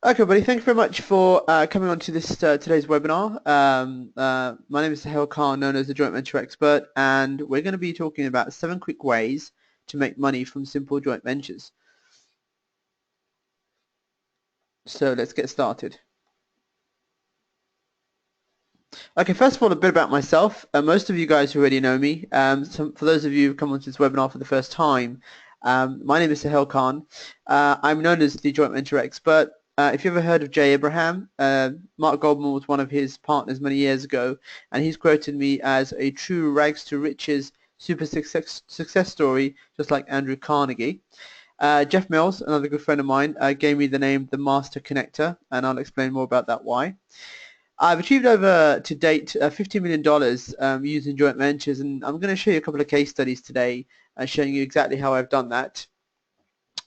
Okay, buddy. Thank you very much for coming on to this today's webinar. My name is Sohail Khan, known as the Joint Venture Expert, and we're going to be talking about 7 quick ways to make money from simple joint ventures. So let's get started. Okay, first of all, a bit about myself. Most of you guys already know me. For those of you who come onto this webinar for the first time, my name is Sohail Khan. I'm known as the Joint Venture Expert. If you ever heard of Jay Abraham, Mark Goldman was one of his partners many years ago, and he's quoted me as a true rags to riches super success story, just like Andrew Carnegie. Jeff Mills, another good friend of mine, gave me the name the Master Connector, and I'll explain more about that why. I've achieved over to date $50 million using joint ventures, and I'm going to show you a couple of case studies today showing you exactly how I've done that.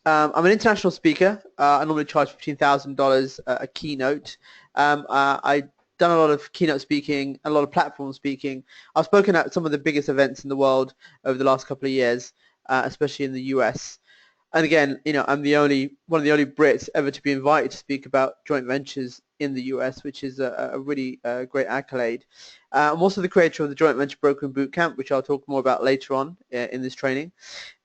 I'm an international speaker. I normally charge $15,000 a keynote. I've done a lot of keynote speaking, a lot of platform speaking. I've spoken at some of the biggest events in the world over the last couple of years, especially in the US. And again, I'm one of the only Brits ever to be invited to speak about joint ventures in the US, which is a really great accolade. I'm also the creator of the Joint Venture Brokering Bootcamp, which I'll talk more about later on in this training.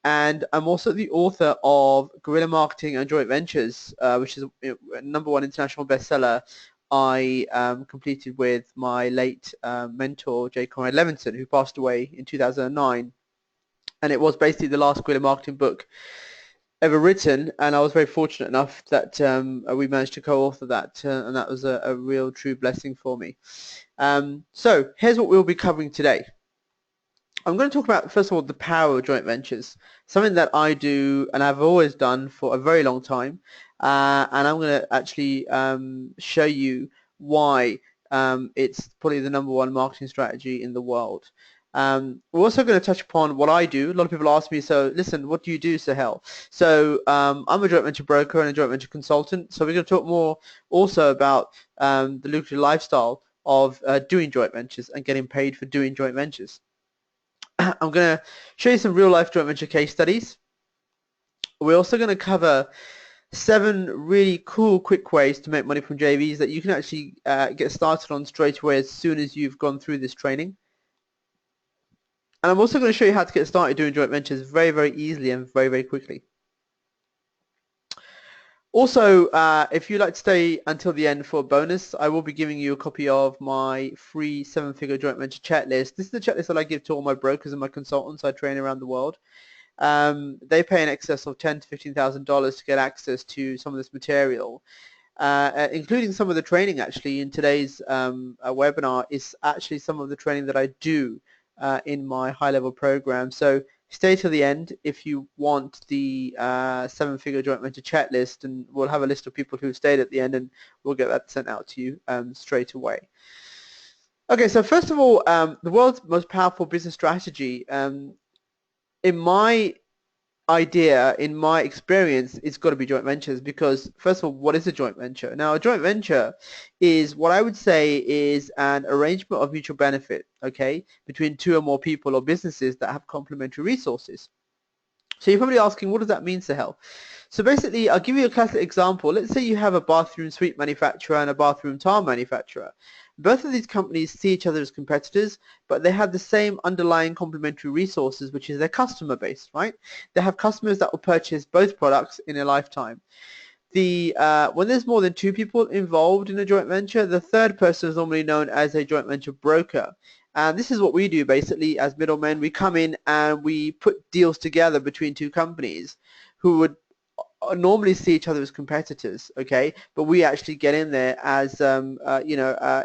And I'm also the author of Guerrilla Marketing and Joint Ventures, which is a #1 international bestseller I completed with my late mentor, J. Conrad Levinson, who passed away in 2009. And it was basically the last guerrilla marketing book ever written, and I was very fortunate enough that we managed to co-author that, and that was a real true blessing for me. So here's what we'll be covering today. I'm going to talk about, first of all, the power of joint ventures, something that I do and I've always done for a very long time, and I'm going to actually show you why it's probably the #1 marketing strategy in the world. We're also going to touch upon what I do. A lot of people ask me, so listen, what do you do, Sohail? So I'm a joint venture broker and a joint venture consultant, so we're going to talk more also about the lucrative lifestyle of doing joint ventures and getting paid for doing joint ventures. I'm going to show you some real-life joint venture case studies. We're also going to cover 7 really cool, quick ways to make money from JVs that you can actually get started on straight away as soon as you've gone through this training. And I'm also going to show you how to get started doing joint ventures very, very easily and very, very quickly. Also, if you'd like to stay until the end for a bonus, I will be giving you a copy of my free 7-figure joint venture checklist. This is the checklist that I give to all my brokers and my consultants I train around the world. They pay in excess of $10,000 to $15,000 to get access to some of this material, including some of the training. Actually, in today's webinar is actually some of the training that I do in my high-level program. So stay till the end if you want the 7-figure joint venture checklist, and we'll have a list of people who stayed at the end, and we'll get that sent out to you straight away. Okay, so first of all, the world's most powerful business strategy, in my idea, in my experience, it's got to be joint ventures, because first of all, what is a joint venture? Now, a joint venture is what I would say is an arrangement of mutual benefit, okay, between 2 or more people or businesses that have complementary resources. So you're probably asking, what does that mean, Sahel? So basically, I'll give you a classic example. Let's say you have a bathroom suite manufacturer and a bathroom tile manufacturer. Both of these companies see each other as competitors, but they have the same underlying complementary resources, which is their customer base, right? They have customers that will purchase both products in a lifetime. When there's more than 2 people involved in a joint venture, the third person is normally known as a joint venture broker. And this is what we do basically as middlemen. We come in and we put deals together between 2 companies who would normally see each other as competitors, okay? But we actually get in there as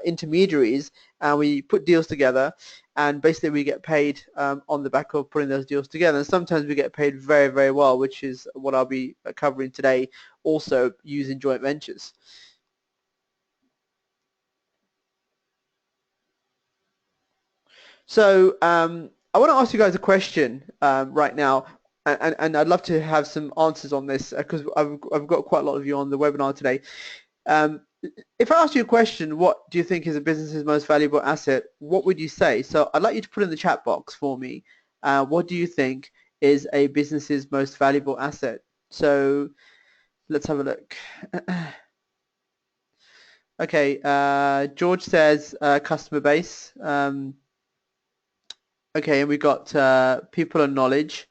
intermediaries, and we put deals together, and basically we get paid on the back of putting those deals together. And sometimes we get paid very, very well, which is what I'll be covering today, also using joint ventures. So I want to ask you guys a question right now, and I'd love to have some answers on this because I've got quite a lot of you on the webinar today. If I asked you a question, what do you think is a business's most valuable asset, what would you say? So I'd like you to put in the chat box for me, what do you think is a business's most valuable asset? So let's have a look. Okay, George says customer base. Okay, and we've got people and knowledge.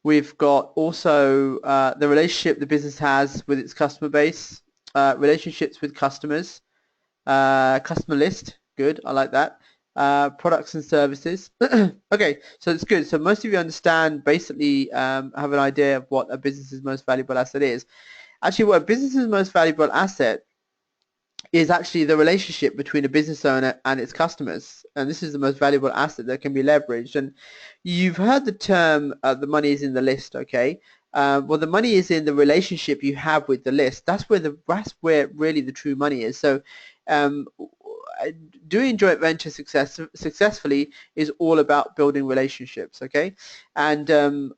We've got also the relationship the business has with its customer base, relationships with customers, customer list. Good, I like that. Products and services. Okay, so it's good. So most of you understand, basically have an idea of what a business's most valuable asset is. Actually, what a business's most valuable asset is actually the relationship between a business owner and its customers. And this is the most valuable asset that can be leveraged. And you've heard the term, the money is in the list, okay? Well, the money is in the relationship you have with the list. That's where really the true money is. So um, doing joint venture successfully is all about building relationships, okay? And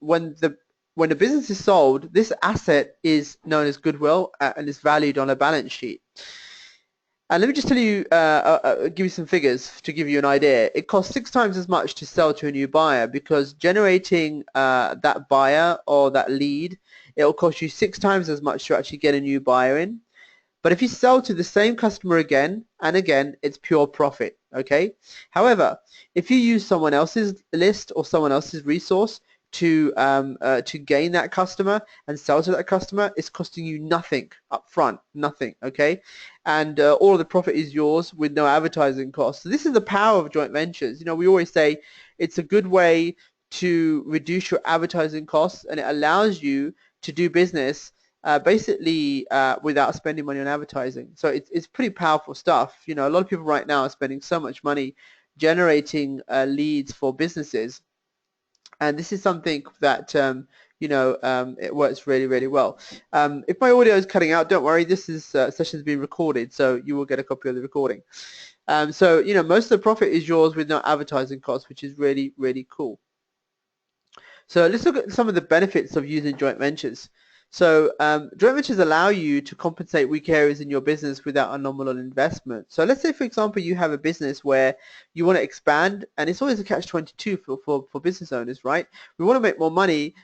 when the business is sold, this asset is known as goodwill and is valued on a balance sheet. And let me just tell you, give you some figures to give you an idea. It costs 6 times as much to sell to a new buyer because generating that buyer or that lead, it will cost you 6 times as much to actually get a new buyer in. But if you sell to the same customer again and again, it's pure profit, okay? However, if you use someone else's list or someone else's resource to gain that customer and sell to that customer, it's costing you nothing up front, nothing, okay? And all of the profit is yours with no advertising costs. So this is the power of joint ventures. You know, we always say it's a good way to reduce your advertising costs, and it allows you to do business basically without spending money on advertising. So it's pretty powerful stuff. You know, a lot of people right now are spending so much money generating leads for businesses, and this is something that it works really, really well. If my audio is cutting out, don't worry. This is session is being recorded, so you will get a copy of the recording. So you know, most of the profit is yours with no advertising costs, which is really, really cool. So let's look at some of the benefits of using joint ventures. So joint ventures allow you to compensate weak areas in your business without a nominal investment. So let's say, for example, you have a business where you want to expand, and it's always a catch-22 for business owners, right? We want to make more money,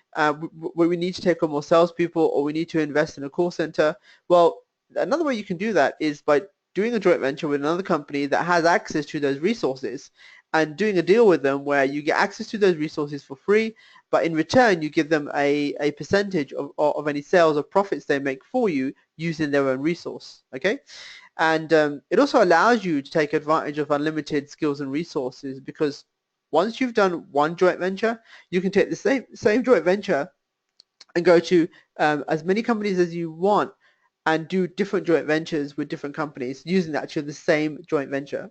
we need to take on more salespeople, or we need to invest in a call center. Well, another way you can do that is by doing a joint venture with another company that has access to those resources and doing a deal with them where you get access to those resources for free, but in return you give them a percentage of any sales or profits they make for you using their own resource, okay? And it also allows you to take advantage of unlimited skills and resources, because once you've done one joint venture, you can take the same joint venture and go to as many companies as you want and do different joint ventures with different companies using actually the same joint venture.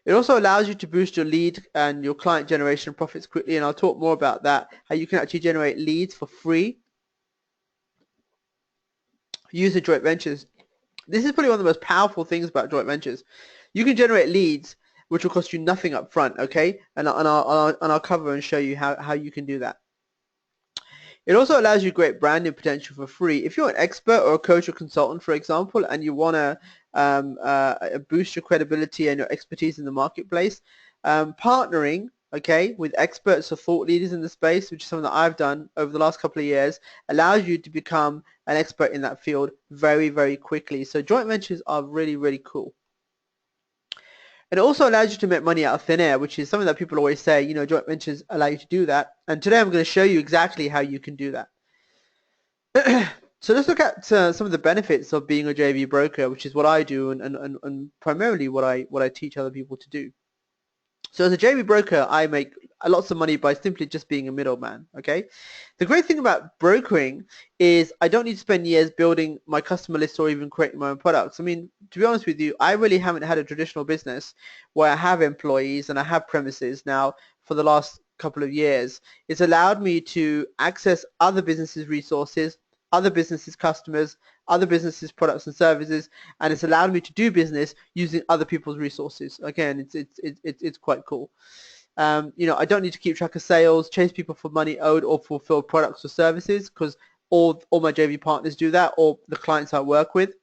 It also allows you to boost your lead and your client generation profits quickly, and I'll talk more about that, how you can actually generate leads for free using joint ventures. This is probably one of the most powerful things about joint ventures. You can generate leads which will cost you nothing up front, okay? And I'll cover and show you how you can do that. It also allows you great branding potential for free. If you're an expert or a coach or consultant, for example, and you want to boost your credibility and your expertise in the marketplace, partnering, okay, with experts or thought leaders in the space, which is something that I've done over the last couple of years, allows you to become an expert in that field very, very quickly. So joint ventures are really, really cool. It also allows you to make money out of thin air, which is something that people always say, you know, joint ventures allow you to do that. And today I'm going to show you exactly how you can do that. So let's look at some of the benefits of being a JV broker, which is what I do and primarily what I teach other people to do. So as a JV broker, I make lots of money by simply just being a middleman, okay? The great thing about brokering is I don't need to spend years building my customer list or even creating my own products. I mean, to be honest with you, I really haven't had a traditional business where I have employees and I have premises now for the last couple of years. It's allowed me to access other businesses' resources, other businesses' customers, other businesses' products and services, and it's allowed me to do business using other people's resources. Again, it's quite cool. You know, I don't need to keep track of sales, chase people for money owed, or fulfill products or services, because all my JV partners do that, or the clients I work with.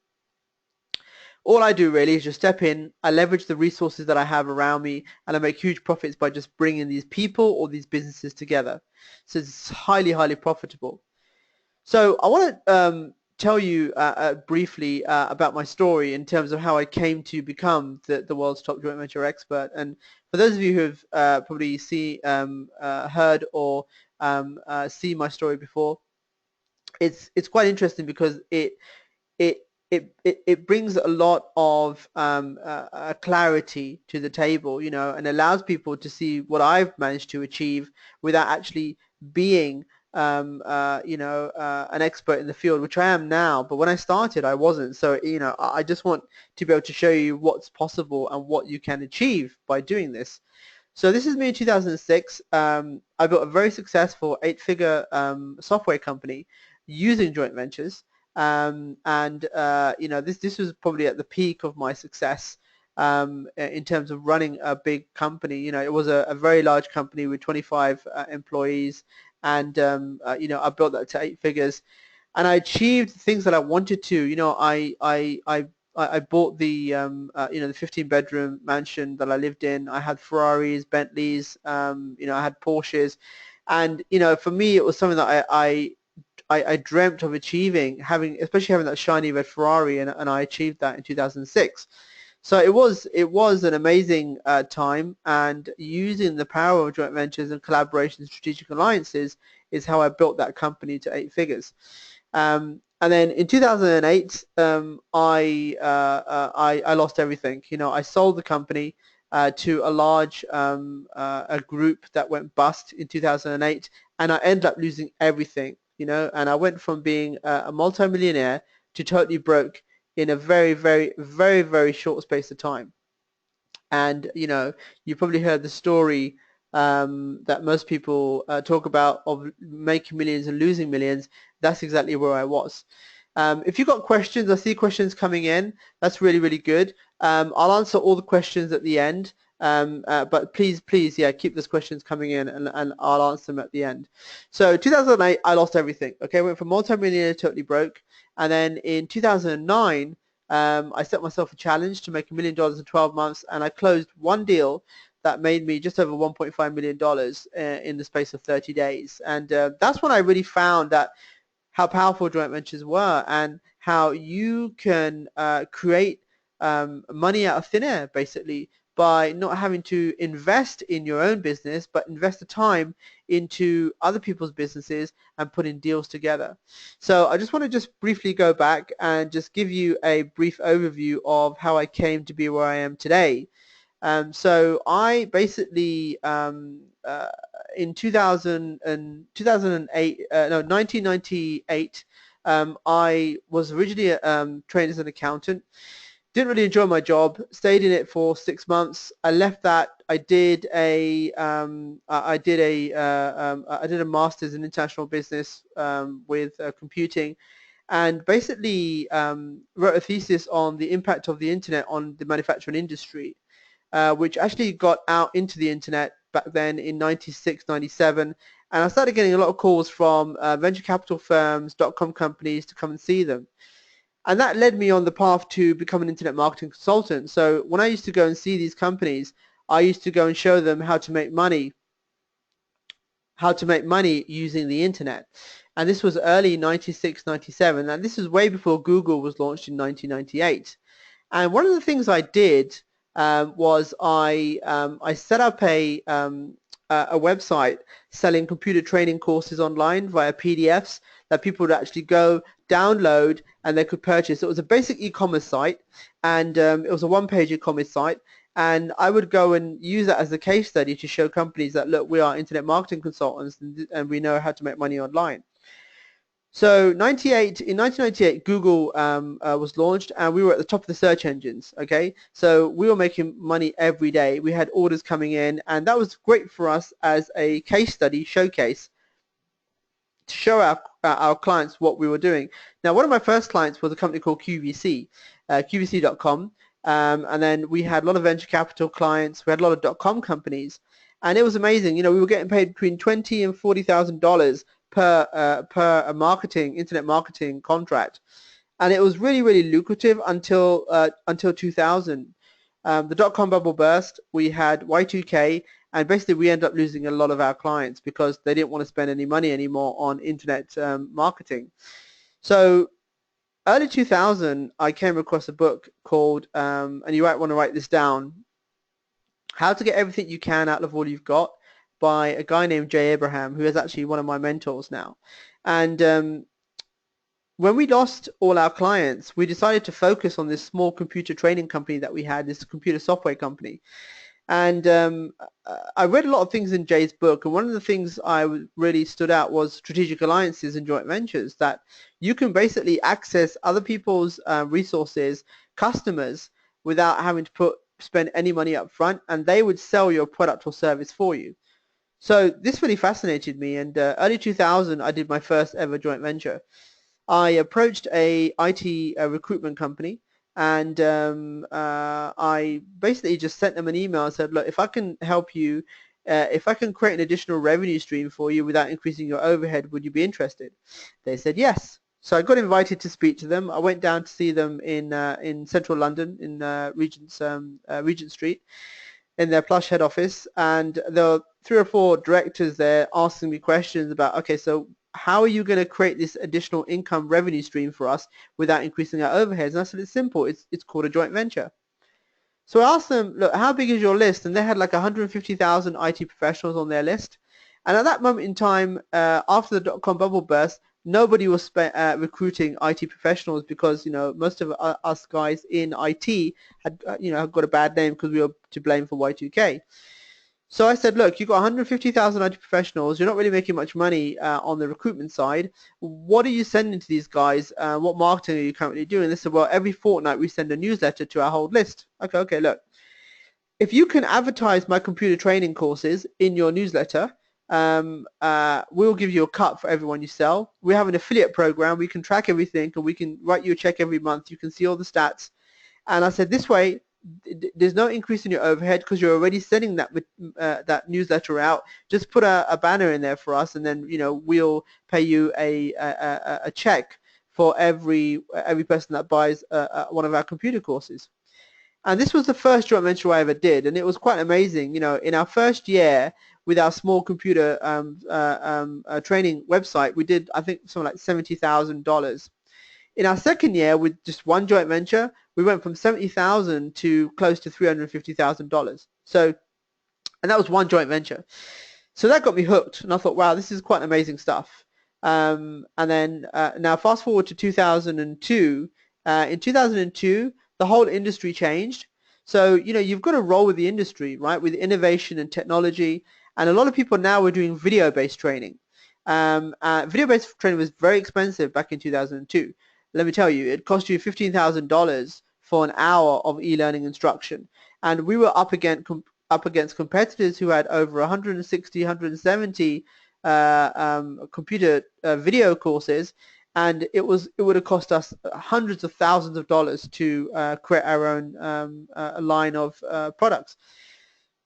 All I do really is just step in, I leverage the resources that I have around me, and I make huge profits by just bringing these people or these businesses together. So it's highly, highly profitable. So I want to tell you briefly about my story in terms of how I came to become the world's top joint venture expert. And for those of you who have probably heard or seen my story before, it's quite interesting because it it brings a lot of clarity to the table, you know, and allows people to see what I've managed to achieve without actually being an expert in the field, which I am now. But when I started, I wasn't. So, you know, I just want to be able to show you what's possible and what you can achieve by doing this. So this is me in 2006. I built a very successful eight-figure software company using joint ventures. You know, this was probably at the peak of my success in terms of running a big company. You know, it was a very large company with 25 employees, and you know, I built that to eight figures, and I achieved things that I wanted to. You know, I bought the you know, the 15-bedroom mansion that I lived in. I had Ferraris, Bentleys, you know, I had Porsches, and you know, for me, it was something that I dreamt of achieving, especially having that shiny red Ferrari, and I achieved that in 2006. So it was an amazing time, and using the power of joint ventures and collaborations, strategic alliances, is how I built that company to eight figures. And then in 2008, I lost everything. You know, I sold the company to a large a group that went bust in 2008, and I ended up losing everything. You know, and I went from being a multimillionaire to totally broke in a very, very, very, very short space of time. And you know, you probably heard the story that most people talk about of making millions and losing millions. That's exactly where I was. If you've got questions, I see questions coming in. That's really, really good. I'll answer all the questions at the end. But please, yeah, keep those questions coming in, and I'll answer them at the end. So 2008, I lost everything. Okay, I went from multi-millionaire to totally broke. And then in 2009, I set myself a challenge to make $1 million in 12 months, and I closed one deal that made me just over $1.5 million in the space of 30 days. And that's when I really found that how powerful joint ventures were, and how you can create money out of thin air, basically, by not having to invest in your own business, but invest the time into other people's businesses and putting deals together. So I just want to just briefly go back and just give you a brief overview of how I came to be where I am today. So I basically in 2008, no, 1998, I was originally trained as an accountant. Didn't really enjoy my job. Stayed in it for 6 months. I left that. I did a master's in international business with computing, and basically wrote a thesis on the impact of the internet on the manufacturing industry, which actually got out into the internet back then in 96, 97. And I started getting a lot of calls from venture capital firms, dot-com companies to come and see them. And that led me on the path to become an internet marketing consultant. So when I used to go and see these companies, I used to go and show them how to make money using the internet. And this was early 96, 97. And this is way before Google was launched in 1998. And one of the things I did was I set up a website selling computer training courses online via PDFs that people would actually go download and they could purchase. It was a basic e-commerce site, and it was a one-page e-commerce site. And I would go and use that as a case study to show companies that, look, we are internet marketing consultants, and we know how to make money online. So in 1998, Google was launched, and we were at the top of the search engines. Okay, so we were making money every day. We had orders coming in, and that was great for us as a case study showcase to show our clients what we were doing. Now, one of my first clients was a company called QVC, QVC.com, and then we had a lot of venture capital clients. We had a lot of .com companies, and it was amazing. You know, we were getting paid between $20,000 and $40,000 per internet marketing contract, and it was really, really lucrative until 2000. The dot-com bubble burst. We had Y2K, and basically we ended up losing a lot of our clients because they didn't want to spend any money anymore on internet marketing. So early 2000, I came across a book called, and you might want to write this down, How to Get Everything You Can Out of All You've Got, by a guy named Jay Abraham, who is actually one of my mentors now. And when we lost all our clients, we decided to focus on this small computer training company that we had, this computer software company. And I read a lot of things in Jay's book, and one of the things really stood out was strategic alliances and joint ventures, that you can basically access other people's resources, customers, without having to spend any money up front, and they would sell your product or service for you. So this really fascinated me, and early 2000, I did my first ever joint venture. I approached a IT recruitment company, and I basically just sent them an email and said, look, if I can help you, if I can create an additional revenue stream for you without increasing your overhead, would you be interested? They said yes. So I got invited to speak to them. I went down to see them in central London, in Regent Street, in their plush head office, and there were 3 or 4 directors there asking me questions about, okay, so how are you going to create this additional income revenue stream for us without increasing our overheads? And I said, it's simple. It's called a joint venture. So I asked them, look, how big is your list? And they had like 150,000 IT professionals on their list. And at that moment in time, after the dot-com bubble burst, nobody was recruiting IT professionals, because most of us guys in IT had had got a bad name because we were to blame for Y2K. So I said, look, you've got 150,000 IT professionals. You're not really making much money on the recruitment side. What are you sending to these guys? What marketing are you currently doing? They said, well, every fortnight we send a newsletter to our whole list. Okay, look. If you can advertise my computer training courses in your newsletter, we'll give you a cut for everyone you sell. We have an affiliate program. We can track everything, and we can write you a check every month. You can see all the stats. And I said, this way, there's no increase in your overhead because you're already sending that newsletter out. Just put a banner in there for us, and then we'll pay you a check for every person that buys one of our computer courses. And this was the first joint venture I ever did, and it was quite amazing. In our first year with our small computer training website, we did, I think, something like $70,000. In our second year, with just one joint venture, we went from $70,000 to close to $350,000. So, and that was one joint venture. So that got me hooked, and I thought, wow, this is quite amazing stuff. And then now fast forward to 2002. In 2002, the whole industry changed. So you've got to roll with the industry, right? With innovation and technology, and a lot of people now are doing video-based training. Video-based training was very expensive back in 2002. Let me tell you, it cost you $15,000 for an hour of e-learning instruction, and we were up against competitors who had over 160, 170 computer video courses, and it would have cost us hundreds of thousands of dollars to create our own line of products.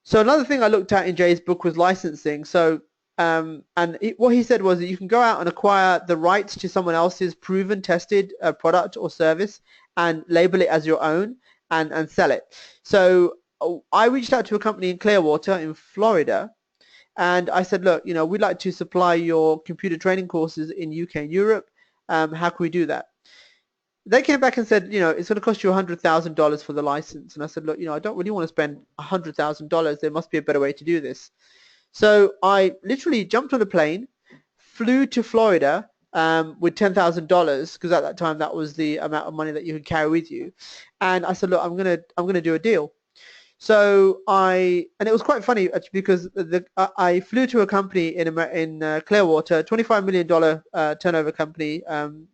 So another thing I looked at in Jay's book was licensing. So what he said was that you can go out and acquire the rights to someone else's proven, tested product or service and label it as your own and sell it. So I reached out to a company in Clearwater in Florida, and I said, look, we'd like to supply your computer training courses in UK and Europe. How can we do that? They came back and said, it's going to cost you $100,000 for the license. And I said, look, I don't really want to spend $100,000. There must be a better way to do this. So I literally jumped on a plane, flew to Florida with $10,000, because at that time that was the amount of money that you could carry with you. And I said, look, I'm gonna do a deal. So and it was quite funny actually, because I flew to a company in Clearwater, $25 million turnover company,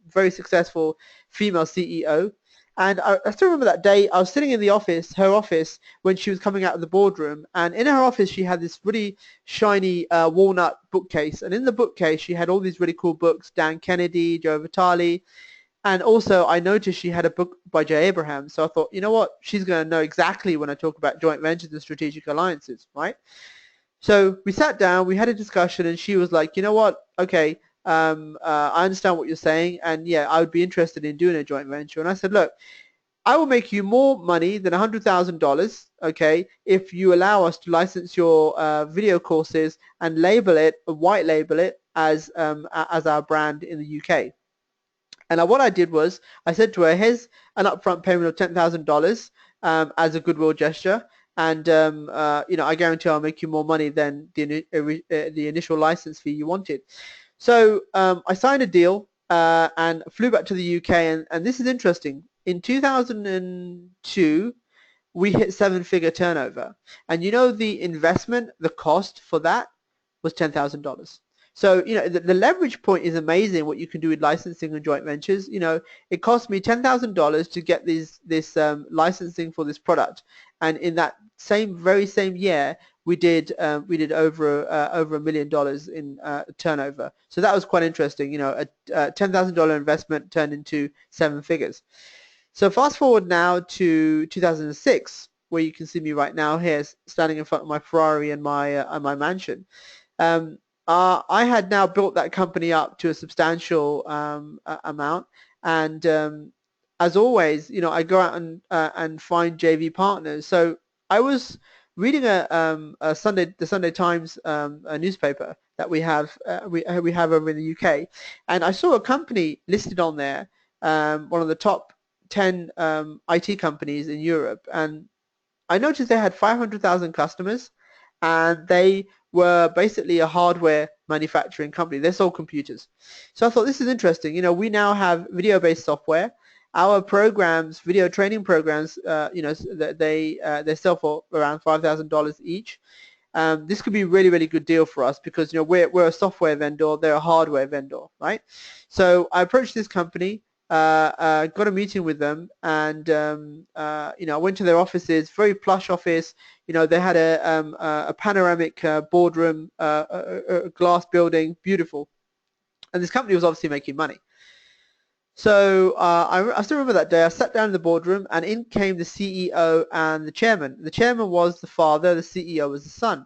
very successful female CEO. And I still remember that day. I was sitting in her office, when she was coming out of the boardroom, and in her office she had this really shiny walnut bookcase, and in the bookcase she had all these really cool books, Dan Kennedy, Joe Vitale, and also I noticed she had a book by Jay Abraham. So I thought, you know what, she's going to know exactly when I talk about joint ventures and strategic alliances, right? So we sat down, we had a discussion, and she was like, you know what, okay, I understand what you're saying, and yeah, I would be interested in doing a joint venture. And I said, look, I will make you more money than $100,000, okay, if you allow us to license your video courses and label it, white label it as our brand in the UK. And what I did was I said to her, here's an upfront payment of $10,000 as a goodwill gesture. And I guarantee I'll make you more money than the initial license fee you wanted. So I signed a deal and flew back to the UK. And this is interesting. In 2002, we hit seven-figure turnover. And you know the investment, the cost for that was $10,000. So, the leverage point is amazing what you can do with licensing and joint ventures. It cost me $10,000 to get this licensing for this product. And in that very same year, we did over $1 million in turnover. So that was quite interesting. A $10,000 investment turned into seven figures. So fast forward now to 2006, where you can see me right now here, standing in front of my Ferrari and my mansion. Um, I had now built that company up to a substantial amount, and as always, I go out and find JV partners. So I was reading the Sunday Times a newspaper that we have over in the UK, and I saw a company listed on there, one of the top 10 IT companies in Europe, and I noticed they had 500,000 customers, and they were basically a hardware manufacturing company. They sold computers. So I thought, this is interesting. We now have video-based software. Our programs, video training programs, they sell for around $5,000 each. This could be a really, really good deal for us because we're a software vendor, they're a hardware vendor, right? So I approached this company, got a meeting with them, and I went to their offices, very plush office. They had a panoramic boardroom, a glass building, beautiful, and this company was obviously making money. So I still remember that day. I sat down in the boardroom, and in came the CEO and the chairman. The chairman was the father, the CEO was the son.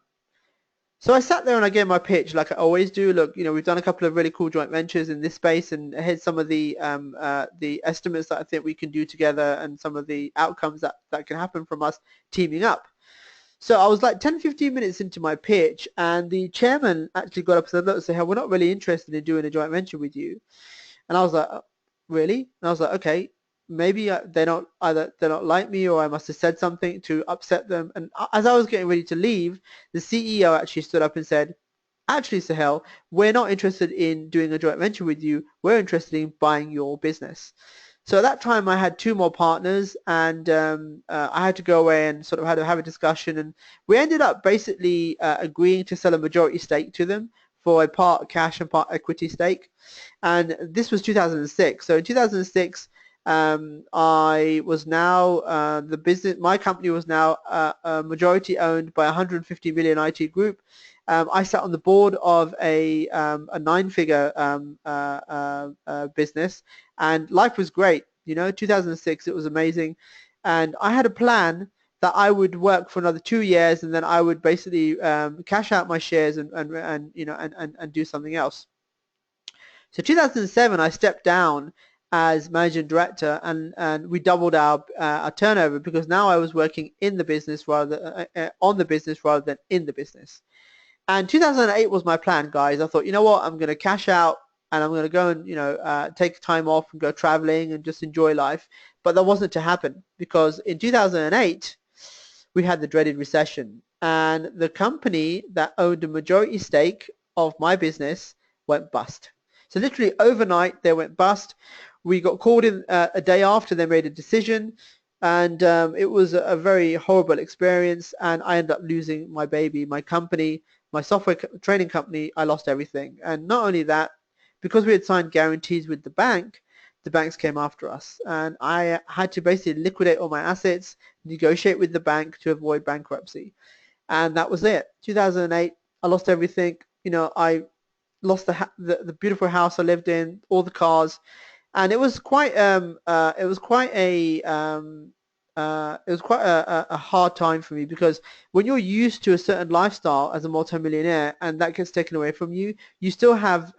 So I sat there and I gave my pitch like I always do. Look, we've done a couple of really cool joint ventures in this space, and here's some of the estimates that I think we can do together, and some of the outcomes that can happen from us teaming up. So I was like 10, 15 minutes into my pitch, and the chairman actually got up and said, look, Sohail, we're not really interested in doing a joint venture with you. And I was like, really? And I was like, okay, maybe they're not like me, or I must have said something to upset them. And as I was getting ready to leave, the CEO actually stood up and said, actually, Sohail, we're not interested in doing a joint venture with you. We're interested in buying your business. So at that time, I had two more partners, and I had to go away and sort of had to have a discussion. And we ended up basically agreeing to sell a majority stake to them for a part cash and part equity stake. And this was 2006. So in 2006, I was now my company was now majority owned by 150 million IT group. I sat on the board of a nine-figure business, and life was great. 2006, it was amazing, and I had a plan that I would work for another 2 years, and then I would basically cash out my shares and do something else. So 2007, I stepped down as managing director, and we doubled our turnover, because now I was working in the business rather than on the business rather than in the business. And 2008 was my plan, guys. I thought, you know what, I'm going to cash out, and I'm going to go and take time off and go traveling and just enjoy life. But that wasn't to happen, because in 2008 we had the dreaded recession, and the company that owned a majority stake of my business went bust. So literally overnight they went bust. We got called in a day after they made a decision, and it was a very horrible experience, and I ended up losing my baby, my company, my software training company. I lost everything. And not only that, because we had signed guarantees with the banks came after us, and I had to basically liquidate all my assets, negotiate with the bank to avoid bankruptcy. And that was it. 2008, I lost everything. I lost the beautiful house I lived in, all the cars, and it was quite a hard time for me, because when you're used to a certain lifestyle as a multimillionaire and that gets taken away from you, you still have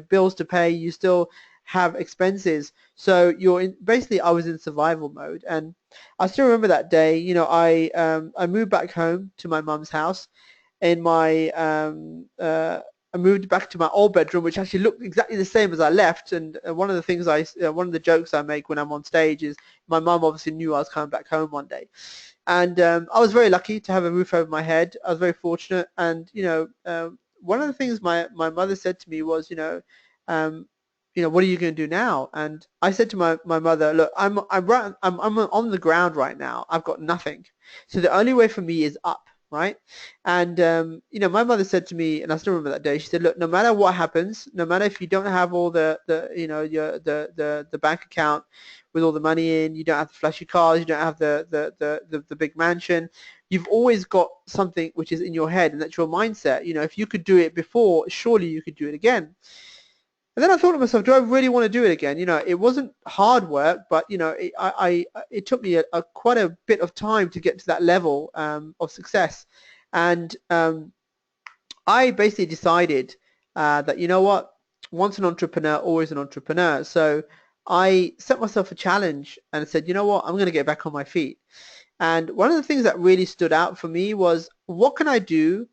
bills to pay, you still have expenses, so basically I was in survival mode. And I still remember that day. I moved back home to my mum's house in my I moved back to my old bedroom, which actually looked exactly the same as I left. And one of the things one of the jokes I make when I'm on stage is my mum obviously knew I was coming back home one day. And I was very lucky to have a roof over my head. I was very fortunate. And, one of the things my mother said to me was, um, what are you going to do now? And I said to my mother, look, I'm on the ground right now. I've got nothing. So the only way for me is up, right? And my mother said to me, and I still remember that day. She said, look, no matter what happens, no matter if you don't have all the bank account with all the money in, you don't have the flashy cars, you don't have the big mansion, you've always got something which is in your head, and that's your mindset. If you could do it before, surely you could do it again. And then I thought to myself, do I really want to do it again? It wasn't hard work, but it took me quite a bit of time to get to that level of success. And I basically decided that, you know what, once an entrepreneur, always an entrepreneur. So I set myself a challenge and said, you know what, I'm going to get back on my feet. And one of the things that really stood out for me was, what can I do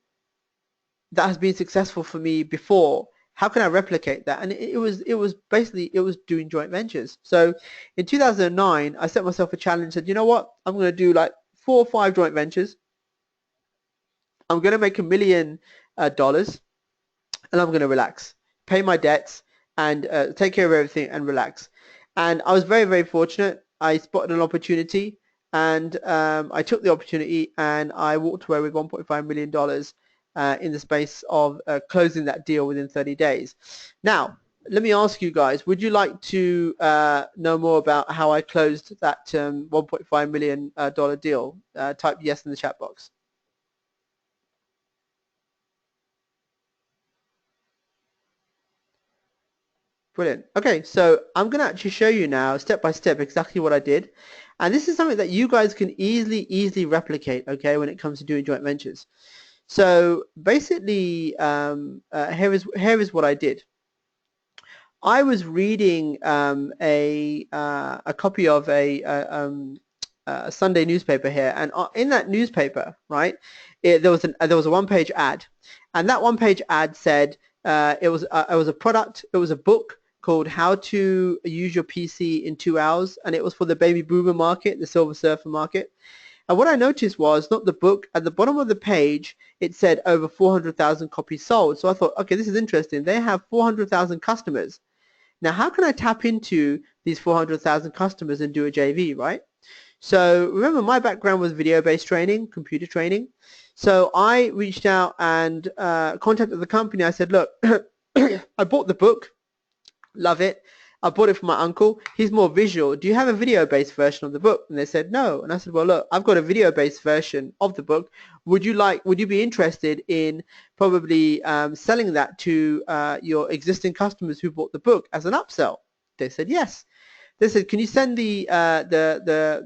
that has been successful for me before? How can I replicate that? And it was basically doing joint ventures. So in 2009, I set myself a challenge and said, you know what, I'm going to do like 4 or 5 joint ventures. I'm going to make $1 million, and I'm going to relax, pay my debts, and take care of everything and relax. And I was very, very fortunate. I spotted an opportunity, and I took the opportunity, and I walked away with $1.5 million in the space of closing that deal within 30 days. Now, let me ask you guys, would you like to know more about how I closed that $1.5 million deal? Type yes in the chat box. Brilliant. Okay, so I'm going to actually show you now step by step exactly what I did. And this is something that you guys can easily replicate, okay, when it comes to doing joint ventures. So basically, here is what I did. I was reading a copy of a Sunday newspaper here, and in that newspaper, right, there was a one-page ad, and that one-page ad said it was a product, it was a book called How to Use Your PC in 2 Hours, and it was for the baby boomer market, the silver surfer market. And what I noticed was, not the book, at the bottom of the page, it said over 400,000 copies sold. So I thought, okay, this is interesting. They have 400,000 customers. Now, how can I tap into these 400,000 customers and do a JV, right? So remember, my background was video-based training, computer training. So I reached out and contacted the company. I said, look, I bought the book, love it. I bought it for my uncle. He's more visual. Do you have a video-based version of the book? And they said no. And I said, well, look, I've got a video-based version of the book. Would you be interested in probably selling that to your existing customers who bought the book as an upsell? They said yes. They said, can you send the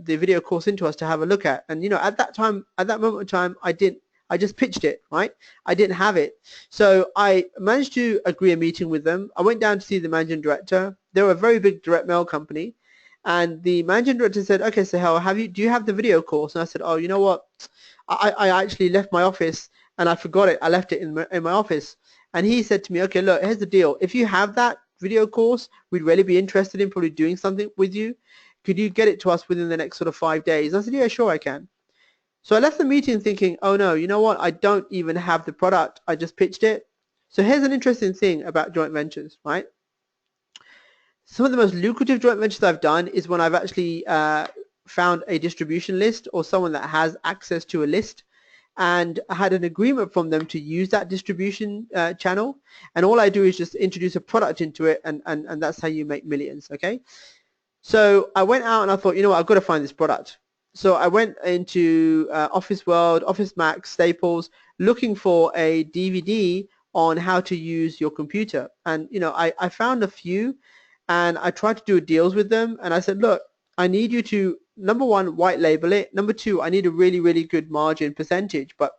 video course into us to have a look at? And at that moment in time, I just pitched it, right? I didn't have it. So I managed to agree a meeting with them. I went down to see the managing director. They were a very big direct mail company. And the managing director said, okay, Sohail, do you have the video course? And I said, oh, you know what? I actually left my office and I forgot it. I left it in my office. And he said to me, okay, look, here's the deal. If you have that video course, we'd really be interested in probably doing something with you. Could you get it to us within the next sort of 5 days? I said, yeah, sure I can. So I left the meeting thinking, oh no, you know what? I don't even have the product. I just pitched it. So here's an interesting thing about joint ventures, right? Some of the most lucrative joint ventures I've done is when I've actually found a distribution list or someone that has access to a list, and I had an agreement from them to use that distribution channel, and all I do is just introduce a product into it, and that's how you make millions, okay? So I went out and I thought, you know what, I've got to find this product. So I went into Office World, Office Max, Staples, looking for a DVD on how to use your computer. And I found a few, and I tried to do deals with them, and I said, look, I need you to, number one, white label it. Number two, I need a really good margin percentage, but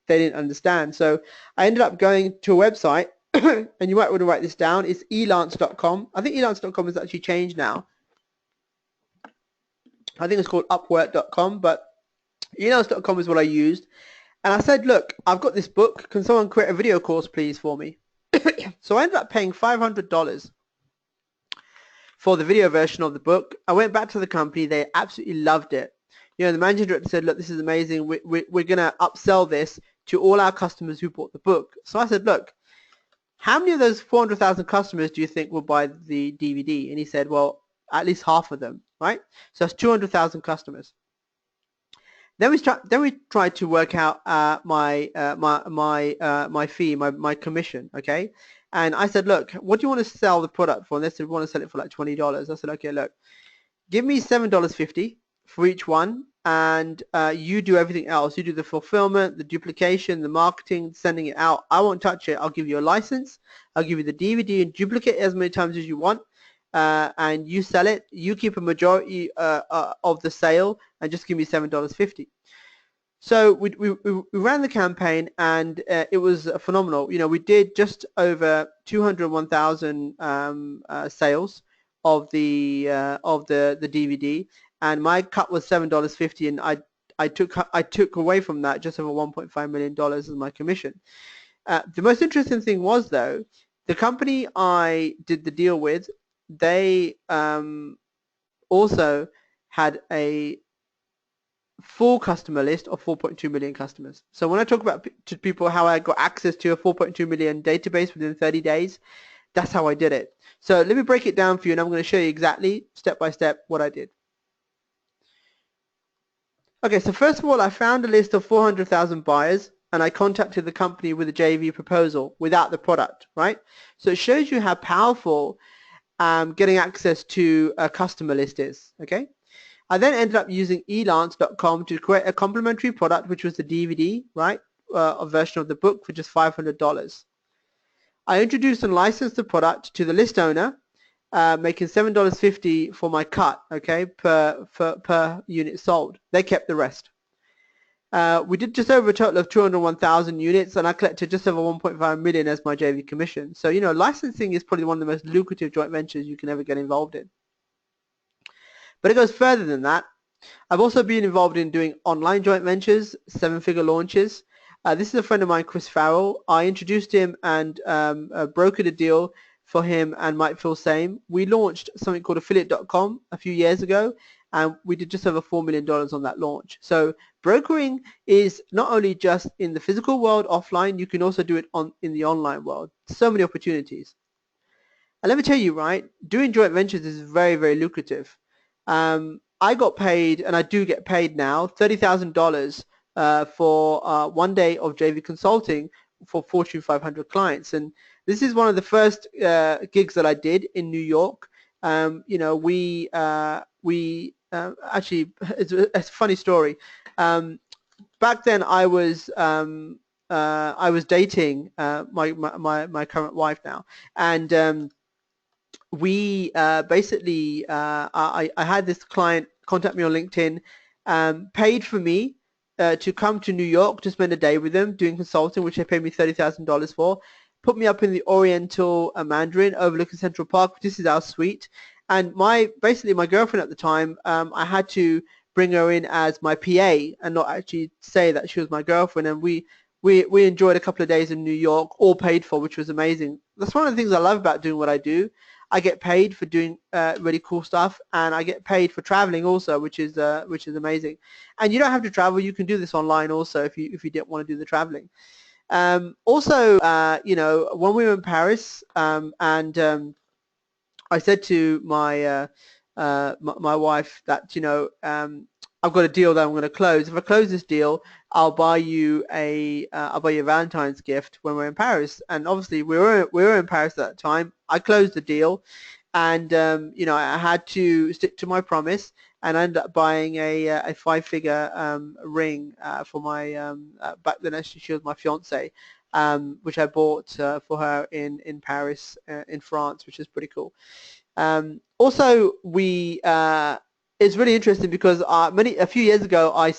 they didn't understand. So I ended up going to a website, and you might want to write this down. It's elance.com. I think elance.com has actually changed now. I think it's called upwork.com, but elance.com is what I used. And I said, look, I've got this book. Can someone create a video course, please, for me? So I ended up paying $500 for the video version of the book. I went back to the company. They absolutely loved it. You know, the managing director said, look, this is amazing. We're going to upsell this to all our customers who bought the book. So I said, look, how many of those 400,000 customers do you think will buy the DVD? And he said, well, at least half of them, right? So that's 200,000 customers. Then we tried to work out my fee, my commission, okay? And I said, look, what do you want to sell the product for? And they said, we want to sell it for like $20. I said, okay, look, give me $7.50 for each one, and you do everything else. You do the fulfillment, the duplication, the marketing, sending it out. I won't touch it. I'll give you a license. I'll give you the DVD and duplicate it as many times as you want. And you sell it. You keep a majority of the sale, and just give me $7.50. So we ran the campaign, and it was phenomenal. You know, we did just over 201,000 sales of the DVD, and my cut was $7.50, and I took away from that just over $1.5 million as my commission. The most interesting thing was, though, the company I did the deal with, they also had a full customer list of 4.2 million customers. So when I talk about to people how I got access to a 4.2 million database within 30 days, that's how I did it. So let me break it down for you, and I'm going to show you exactly step by step what I did. Okay, so first of all, I found a list of 400,000 buyers, and I contacted the company with a JV proposal without the product, right? So it shows you how powerful getting access to a customer list is, okay? I then ended up using elance.com to create a complementary product, which was the DVD, right, a version of the book for just $500. I introduced and licensed the product to the list owner, making $7.50 for my cut, okay, per unit sold. They kept the rest. We did just over a total of 201,000 units, and I collected just over 1.5 million as my JV commission. So, you know, licensing is probably one of the most lucrative joint ventures you can ever get involved in. But it goes further than that. I've also been involved in doing online joint ventures, seven-figure launches. This is a friend of mine, Chris Farrell. I introduced him and brokered a deal for him and Mike Phil Same. We launched something called affiliate.com a few years ago, and we did just over $4 million on that launch. So brokering is not only just in the physical world, offline, you can also do it in the online world. So many opportunities. And let me tell you, right, doing joint ventures is very, very lucrative. I got paid, and I do get paid now, $30,000 for 1 day of JV consulting for Fortune 500 clients. And this is one of the first gigs that I did in New York. You know, we actually, it's a funny story. Back then, I was dating my current wife now, and we basically, I had this client contact me on LinkedIn, paid for me to come to New York to spend a day with them doing consulting, which they paid me $30,000 for, put me up in the Oriental Mandarin overlooking Central Park. This is our suite. And basically my girlfriend at the time, I had to bring her in as my PA and not actually say that she was my girlfriend. And we enjoyed a couple of days in New York, all paid for, which was amazing. That's one of the things I love about doing what I do. I get paid for doing really cool stuff, and I get paid for traveling also, which is amazing. And you don't have to travel; you can do this online also if you didn't want to do the traveling. Also, you know, when we were in Paris, and I said to my wife that, you know, I've got a deal that I'm going to close. If I close this deal, I'll buy you a Valentine's gift when we're in Paris. And obviously we were in Paris at that time. I closed the deal, and you know, I had to stick to my promise, and I ended up buying a 5-figure ring for my back then. Actually, she was my fiance, which I bought for her in Paris, in France, which is pretty cool. Also, it's really interesting because a few years ago I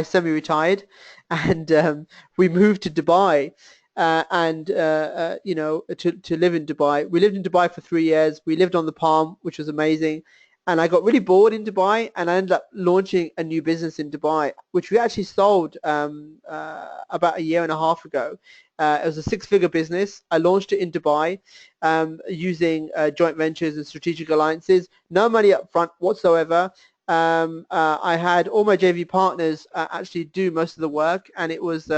semi-retired, and we moved to Dubai, and you know, to live in Dubai. We lived in Dubai for 3 years. We lived on the Palm, which was amazing, and I got really bored in Dubai, and I ended up launching a new business in Dubai, which we actually sold about a year and a half ago. It was a six-figure business. I launched it in Dubai using joint ventures and strategic alliances. No money up front whatsoever. I had all my JV partners actually do most of the work, and it was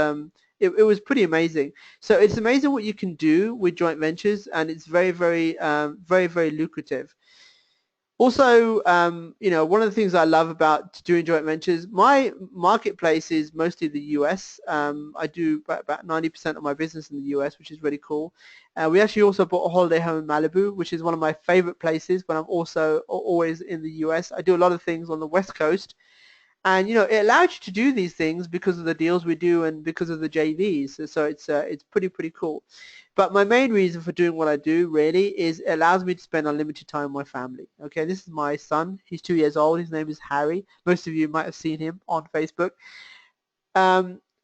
it was pretty amazing. So it's amazing what you can do with joint ventures, and it's very lucrative. Also, one of the things I love about doing joint ventures, my marketplace is mostly the US. I do about 90% of my business in the US, which is really cool. We actually also bought a holiday home in Malibu, which is one of my favorite places when I'm also always in the US. I do a lot of things on the West Coast, and it allows you to do these things because of the deals we do and because of the JVs. So it's pretty cool. But my main reason for doing what I do really is it allows me to spend unlimited time with my family. Okay, this is my son. He's 2 years old. His name is Harry. Most of you might have seen him on Facebook.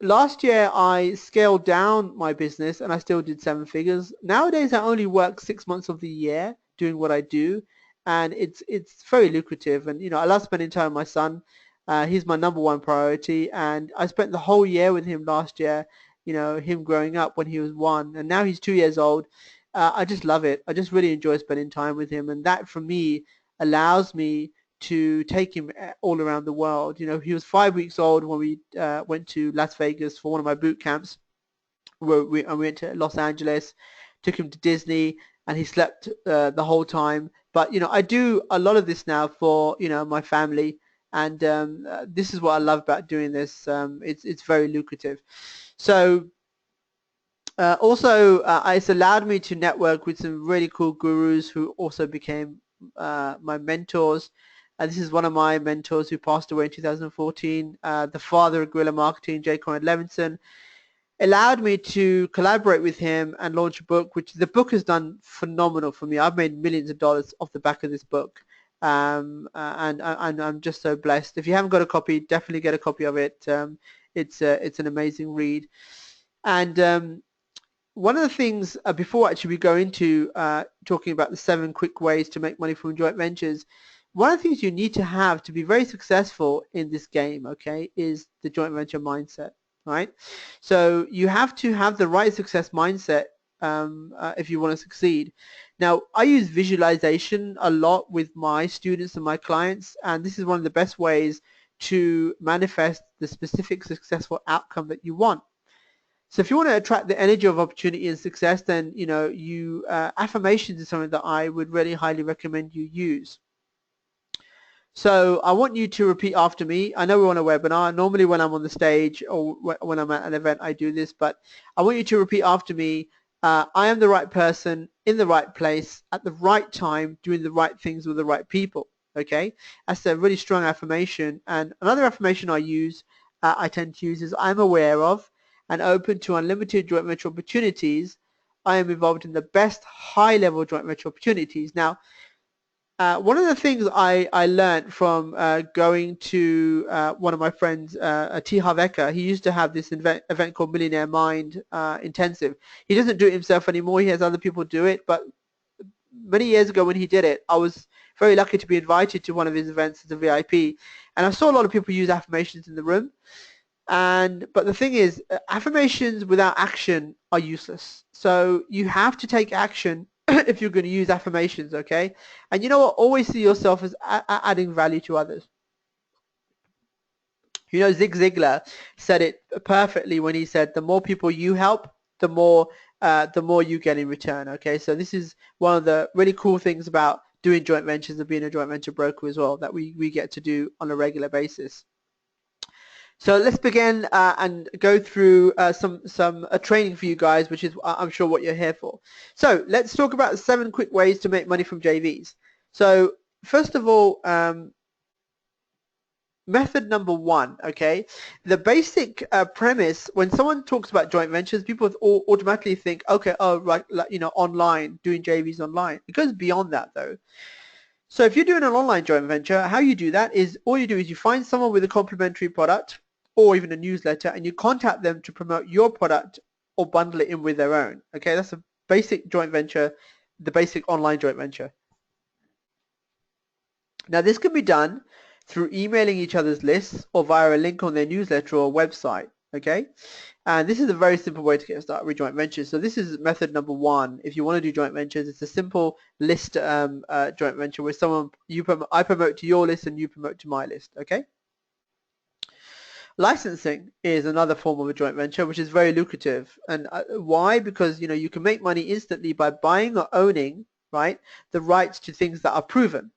Last year I scaled down my business and I still did seven figures. Nowadays I only work 6 months of the year doing what I do, and it's very lucrative. And I love spending time with my son. He's my number one priority, and I spent the whole year with him last year. Him growing up when he was one, and now he's 2 years old. I just love it. I just really enjoy spending time with him, and that for me allows me to take him all around the world. He was 5 weeks old when we went to Las Vegas for one of my boot camps. Where we went to Los Angeles, took him to Disney, and he slept the whole time. But I do a lot of this now for my family, and this is what I love about doing this. It's very lucrative. So also, it's allowed me to network with some really cool gurus who also became my mentors. This is one of my mentors who passed away in 2014, the father of guerrilla marketing, J. Conrad Levinson. Allowed me to collaborate with him and launch a book, which the book has done phenomenal for me. I've made millions of dollars off the back of this book, and I'm just so blessed. If you haven't got a copy, definitely get a copy of it. It's an amazing read. And one of the things, before actually we go into talking about the 7 quick ways to make money from joint ventures, one of the things you need to have to be very successful in this game, okay, is the joint venture mindset, right? So you have to have the right success mindset if you want to succeed. Now, I use visualization a lot with my students and my clients, and this is one of the best ways to manifest the specific successful outcome that you want. So if you want to attract the energy of opportunity and success, then affirmations is something that I would really highly recommend you use. So I want you to repeat after me. I know we're on a webinar. Normally when I'm on the stage or when I'm at an event, I do this, but I want you to repeat after me. I am the right person in the right place at the right time, doing the right things with the right people. Okay, that's a really strong affirmation. And another affirmation I tend to use is I'm aware of and open to unlimited joint venture opportunities. I am involved in the best high-level joint venture opportunities. Now, one of the things I learned from going to one of my friends, T. Harv, he used to have this event called Millionaire Mind Intensive. He doesn't do it himself anymore. He has other people do it. But many years ago when he did it, I was very lucky to be invited to one of his events as a VIP. And I saw a lot of people use affirmations in the room. But the thing is, affirmations without action are useless. So you have to take action if you're going to use affirmations, okay? And you know what? Always see yourself as adding value to others. Zig Ziglar said it perfectly when he said, the more people you help, the more you get in return, okay? So this is one of the really cool things about doing joint ventures and being a joint venture broker as well, that we get to do on a regular basis. So let's begin and go through some training for you guys, which is I'm sure what you're here for. So let's talk about 7 quick ways to make money from JVs. So first of all, method number 1, okay? The basic premise, when someone talks about joint ventures, people automatically think, okay, oh, right, online, doing JVs online. It goes beyond that though. So if you're doing an online joint venture, how you do that is all you do is you find someone with a complementary product or even a newsletter, and you contact them to promote your product or bundle it in with their own. Okay, that's a basic joint venture, the basic online joint venture. Now this can be done through emailing each other's lists or via a link on their newsletter or website, okay? And this is a very simple way to get started with joint ventures. So this is method number one. If you want to do joint ventures, it's a simple list joint venture where I promote to your list and you promote to my list, okay? Licensing is another form of a joint venture which is very lucrative. And why? Because you can make money instantly by buying or owning, right, the rights to things that are proven.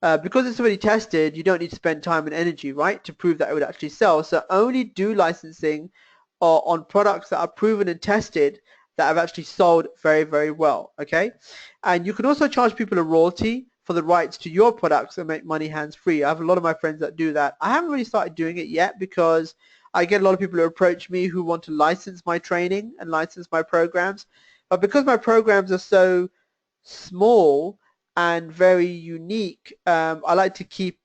Because it's already tested, you don't need to spend time and energy, right, to prove that it would actually sell. So only do licensing on products that are proven and tested that have actually sold very, very well, okay? And you can also charge people a royalty for the rights to your products and make money hands-free. I have a lot of my friends that do that. I haven't really started doing it yet because I get a lot of people who approach me who want to license my training and license my programs. But because my programs are so small and very unique, I like to keep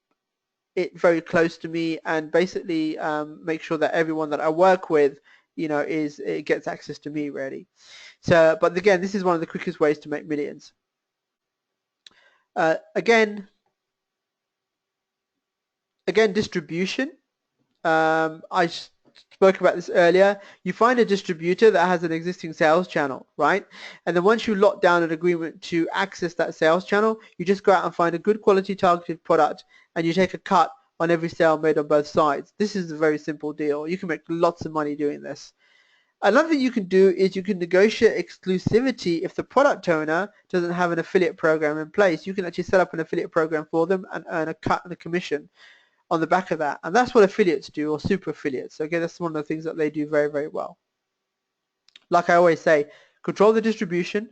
it very close to me and basically make sure that everyone that I work with, it gets access to me really. So, but again, this is one of the quickest ways to make millions. Again, distribution. I spoke about this earlier. You find a distributor that has an existing sales channel, right? And then once you lock down an agreement to access that sales channel, you just go out and find a good quality targeted product and you take a cut on every sale made on both sides. This is a very simple deal. You can make lots of money doing this. Another thing you can do is you can negotiate exclusivity if the product owner doesn't have an affiliate program in place. You can actually set up an affiliate program for them and earn a cut and a commission on the back of that. And that's what affiliates do, or super affiliates. Okay, that's one of the things that they do very, very well. Like I always say, control the distribution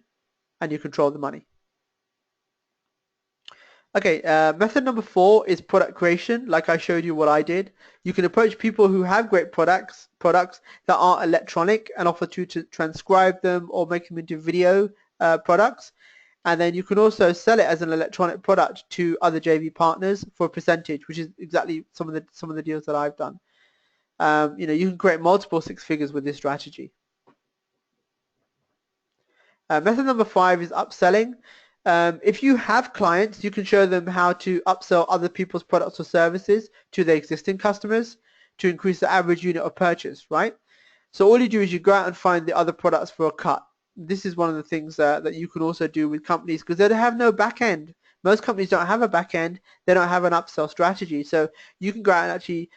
and you control the money. Okay, method number 4 is product creation. Like I showed you what I did. You can approach people who have great products that are electronic and offer to transcribe them or make them into video products. And then you can also sell it as an electronic product to other JV partners for a percentage, which is exactly some of the deals that I've done. You can create multiple six figures with this strategy. Method number 5 is upselling. If you have clients, you can show them how to upsell other people's products or services to their existing customers to increase the average unit of purchase, right? So all you do is you go out and find the other products for a cut. This is one of the things that you can also do with companies because they have no back end. Most companies don't have a back end. They don't have an upsell strategy. So you can go out and actually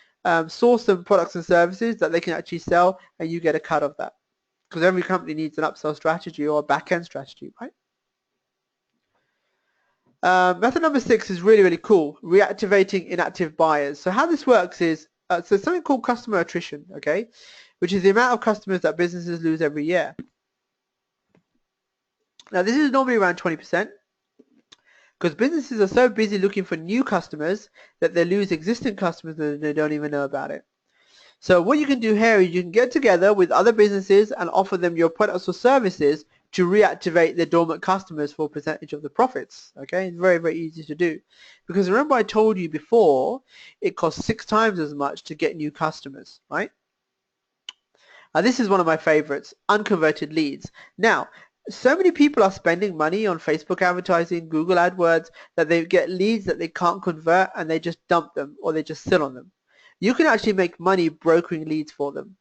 source some products and services that they can actually sell and you get a cut of that. Because every company needs an upsell strategy or a back end strategy, right? Method number 6 is really, really cool. Reactivating inactive buyers. So how this works is, so something called customer attrition, okay, which is the amount of customers that businesses lose every year. Now this is normally around 20% because businesses are so busy looking for new customers that they lose existing customers and they don't even know about it. So what you can do here is you can get together with other businesses and offer them your products or services to reactivate their dormant customers for a percentage of the profits. Okay, it's very, very easy to do. Because remember I told you before, it costs 6 times as much to get new customers, right? This is one of my favorites, unconverted leads. Now, so many people are spending money on Facebook advertising, Google AdWords, that they get leads that they can't convert and they just dump them or they just sit on them. You can actually make money brokering leads for them.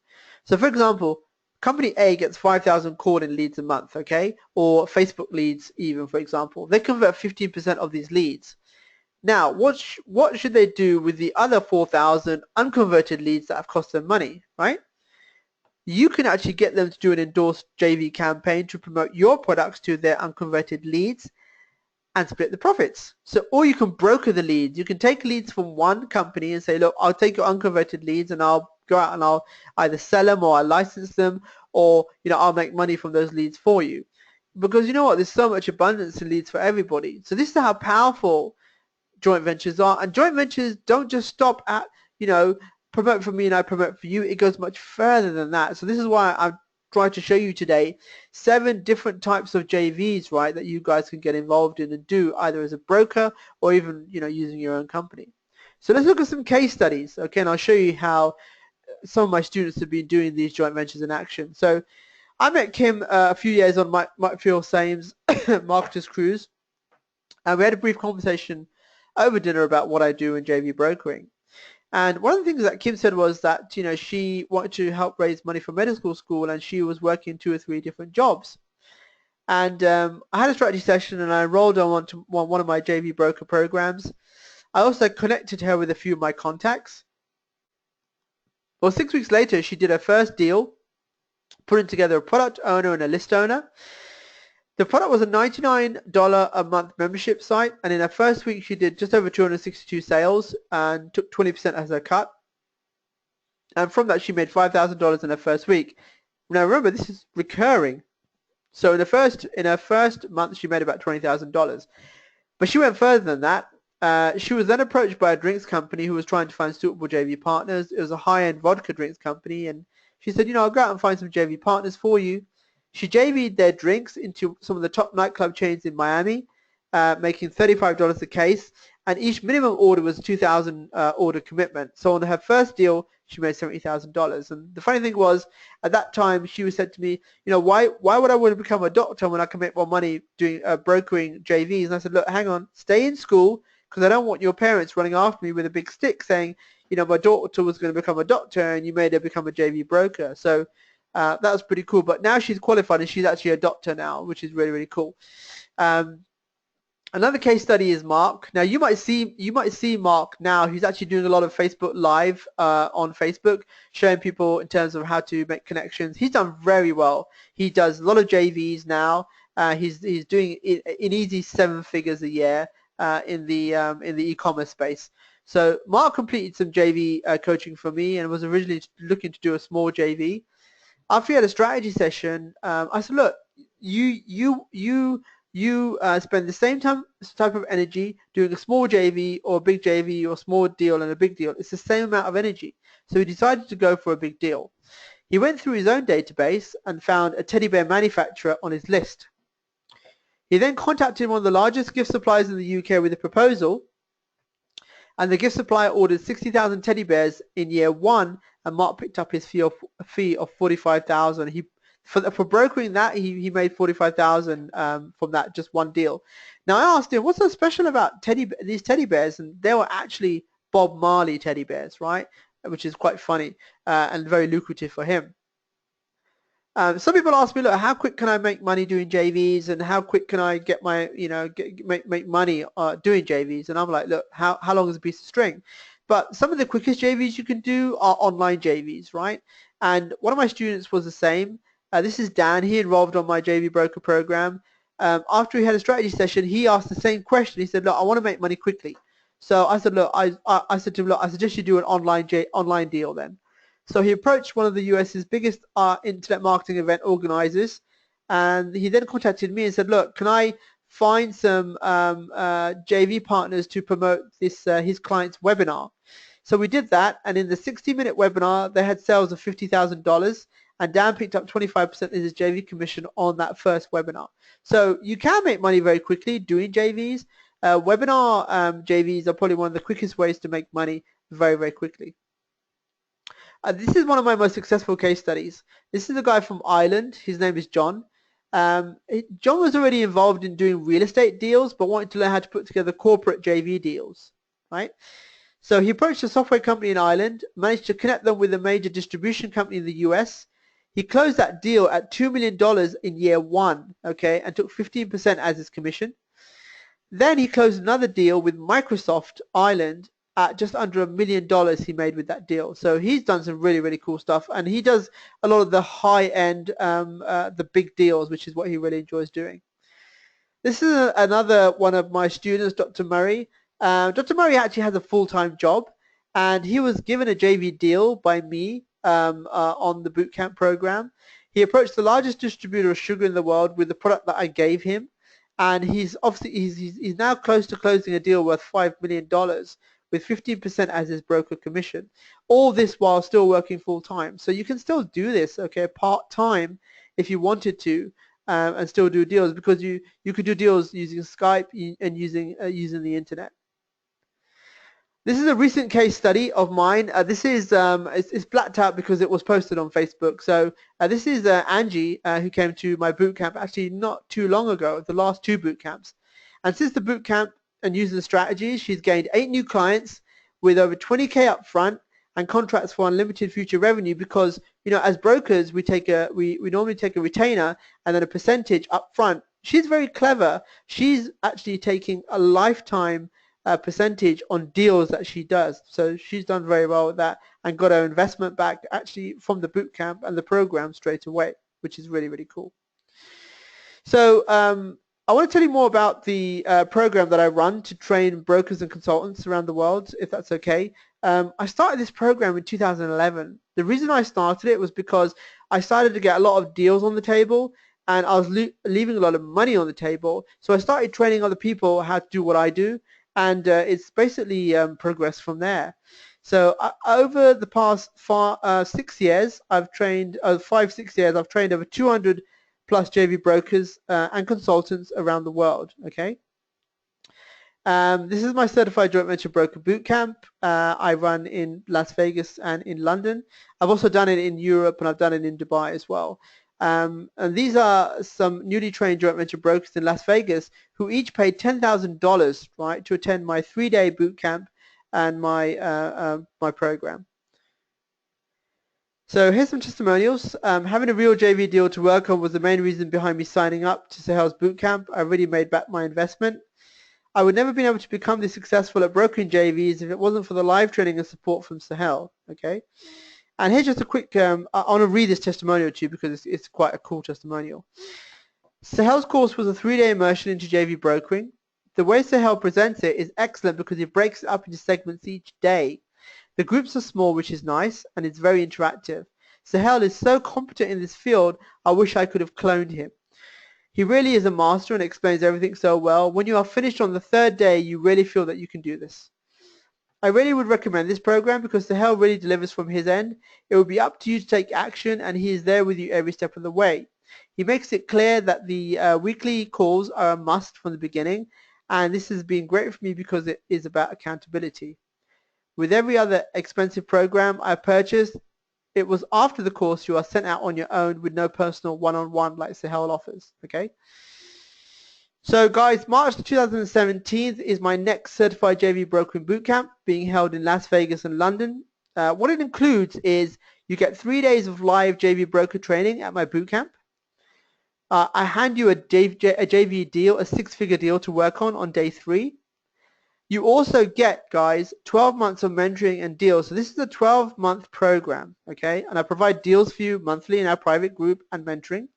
So for example, company A gets 5,000 call-in leads a month, okay? Or Facebook leads even, for example. They convert 15% of these leads. Now, what should they do with the other 4,000 unconverted leads that have cost them money, right? You can actually get them to do an endorsed JV campaign to promote your products to their unconverted leads and split the profits. So, or you can broker the leads. You can take leads from one company and say, look, I'll take your unconverted leads and I'll go out and I'll either sell them or I'll license them or, I'll make money from those leads for you. Because you know what, there's so much abundance in leads for everybody. So this is how powerful joint ventures are. And joint ventures don't just stop at, promote for me and I promote for you. It goes much further than that. So this is why I'm trying to show you today 7 different types of JVs, right, that you guys can get involved in and do either as a broker or even, using your own company. So let's look at some case studies, okay, and I'll show you how some of my students have been doing these joint ventures in action. So I met Kim a few years on my Phil Sames Marketers Cruise, and we had a brief conversation over dinner about what I do in JV brokering. And one of the things that Kim said was that, she wanted to help raise money for medical school and she was working 2 or 3 different jobs. And I had a strategy session and I enrolled on one of my JV broker programs. I also connected her with a few of my contacts. Well, 6 weeks later, she did her first deal, putting together a product owner and a list owner. The product was a $99 a month membership site, and in her first week, she did just over 262 sales and took 20% as her cut. And from that, she made $5,000 in her first week. Now, remember, this is recurring. So in her first month, she made about $20,000. But she went further than that. She was then approached by a drinks company who was trying to find suitable JV partners. It was a high-end vodka drinks company, and she said, I'll go out and find some JV partners for you. She JV'd their drinks into some of the top nightclub chains in Miami, making $35 a case, and each minimum order was a $2,000 order commitment. So on her first deal, she made $70,000. And the funny thing was, at that time, she said to me, why would I want to become a doctor when I can make more money doing brokering JVs? And I said, look, hang on, stay in school, because I don't want your parents running after me with a big stick saying, my daughter was going to become a doctor and you made her become a JV broker. So that was pretty cool. But now she's qualified and she's actually a doctor now, which is really, really cool. Another case study is Mark. Now you might see Mark now. He's actually doing a lot of Facebook Live on Facebook, showing people in terms of how to make connections. He's done very well. He does a lot of JVs now. He's doing in easy 7 figures a year in the e-commerce space. So Mark completed some JV coaching for me and was originally looking to do a small JV. After we had a strategy session, I said, look, you spend the same type of energy doing a small JV or a big JV or a small deal and a big deal. It's the same amount of energy. So he decided to go for a big deal. He went through his own database and found a teddy bear manufacturer on his list. He then contacted one of the largest gift suppliers in the UK with a proposal, and the gift supplier ordered 60,000 teddy bears in year 1, and Mark picked up his fee of $45,000. For brokering that, he made $45,000 from that just one deal. Now I asked him, what's so special about these teddy bears? And they were actually Bob Marley teddy bears, right? Which is quite funny and very lucrative for him. Some people ask me, look, how quick can I make money doing JVs, and how quick can I get my, make money doing JVs? And I'm like, look, how long is a piece of string? But some of the quickest JVs you can do are online JVs, right? And one of my students was the same. This is Dan. He enrolled on my JV broker program. After he had a strategy session, he asked the same question. He said, look, I want to make money quickly. So I said, look, I said to him, look, I suggest you do an online deal then. So he approached one of the US's biggest internet marketing event organizers, and he then contacted me and said, look, can I find some JV partners to promote this his client's webinar? So we did that, and in the 60-minute webinar, they had sales of $50,000, and Dan picked up 25% of his JV commission on that first webinar. So you can make money very quickly doing JVs. Webinar JVs are probably one of the quickest ways to make money very, very quickly. This is one of my most successful case studies. This is a guy from Ireland. His name is John. John was already involved in doing real estate deals, but wanted to learn how to put together corporate JV deals, right? So he approached a software company in Ireland, managed to connect them with a major distribution company in the US. He closed that deal at $2 million in year 1, okay, and took 15% as his commission. Then he closed another deal with Microsoft Ireland at just under $1 million he made with that deal. So he's done some really, really cool stuff, and he does a lot of the high-end, the big deals, which is what he really enjoys doing. This is another one of my students, Dr. Murray. Dr. Murray actually has a full-time job, and he was given a JV deal by me on the bootcamp program. He approached the largest distributor of sugar in the world with the product that I gave him, and he's now close to closing a deal worth $5 million with 15% as his broker commission. All this while still working full-time. So you can still do this, okay, part-time if you wanted to, and still do deals, because you could do deals using Skype and using the internet. This is a recent case study of mine. This is it's blacked out because it was posted on Facebook. So this is Angie who came to my boot camp actually not too long ago, the last 2 boot camps. And since the boot camp, and using the strategies, she's gained 8 new clients with over 20K up front and contracts for unlimited future revenue because, as brokers, we normally take a retainer and then a percentage up front. She's very clever. She's actually taking a lifetime percentage on deals that she does. So she's done very well with that and got her investment back actually from the bootcamp and the program straight away, which is really, really cool. So I want to tell you more about the program that I run to train brokers and consultants around the world, if that's okay. I started this program in 2011. The reason I started it was because I started to get a lot of deals on the table and I was leaving a lot of money on the table. So I started training other people how to do what I do, and it's basically progressed from there. So over the past 6 years, I've trained 5-6 years. I've trained over 200 plus JV brokers and consultants around the world. Okay. This is my certified joint venture broker bootcamp. I run in Las Vegas and in London. I've also done it in Europe and I've done it in Dubai as well. And these are some newly trained joint venture brokers in Las Vegas who each paid $10,000, right, to attend my 3-day bootcamp and my program. So here's some testimonials. Having a real JV deal to work on was the main reason behind me signing up to Sohail's bootcamp. I really made back my investment. I would never have been able to become this successful at brokering JVs if it wasn't for the live training and support from Sohail. Okay. And here's just a quick, I want to read this testimonial to you because it's quite a cool testimonial. Sohail's course was a 3-day immersion into JV brokering. The way Sohail presents it is excellent because he breaks it up into segments each day. The groups are small, which is nice, and it's very interactive. Sohail is so competent in this field, I wish I could have cloned him. He really is a master and explains everything so well. When you are finished on the 3rd day, you really feel that you can do this. I really would recommend this program because Sohail really delivers from his end. It will be up to you to take action, and he is there with you every step of the way. He makes it clear that the weekly calls are a must from the beginning, and this has been great for me because it is about accountability. With every other expensive program I purchased, it was after the course you are sent out on your own with no personal one-on-one like Sohail offers. Okay. So guys, March 2017 is my next certified JV brokering bootcamp being held in Las Vegas and London. What it includes is you get 3 days of live JV broker training at my bootcamp. I hand you a JV deal, a 6-figure deal to work on day 3. You also get, guys, 12 months of mentoring and deals. So this is a 12-month program, okay? And I provide deals for you monthly in our private group and mentoring.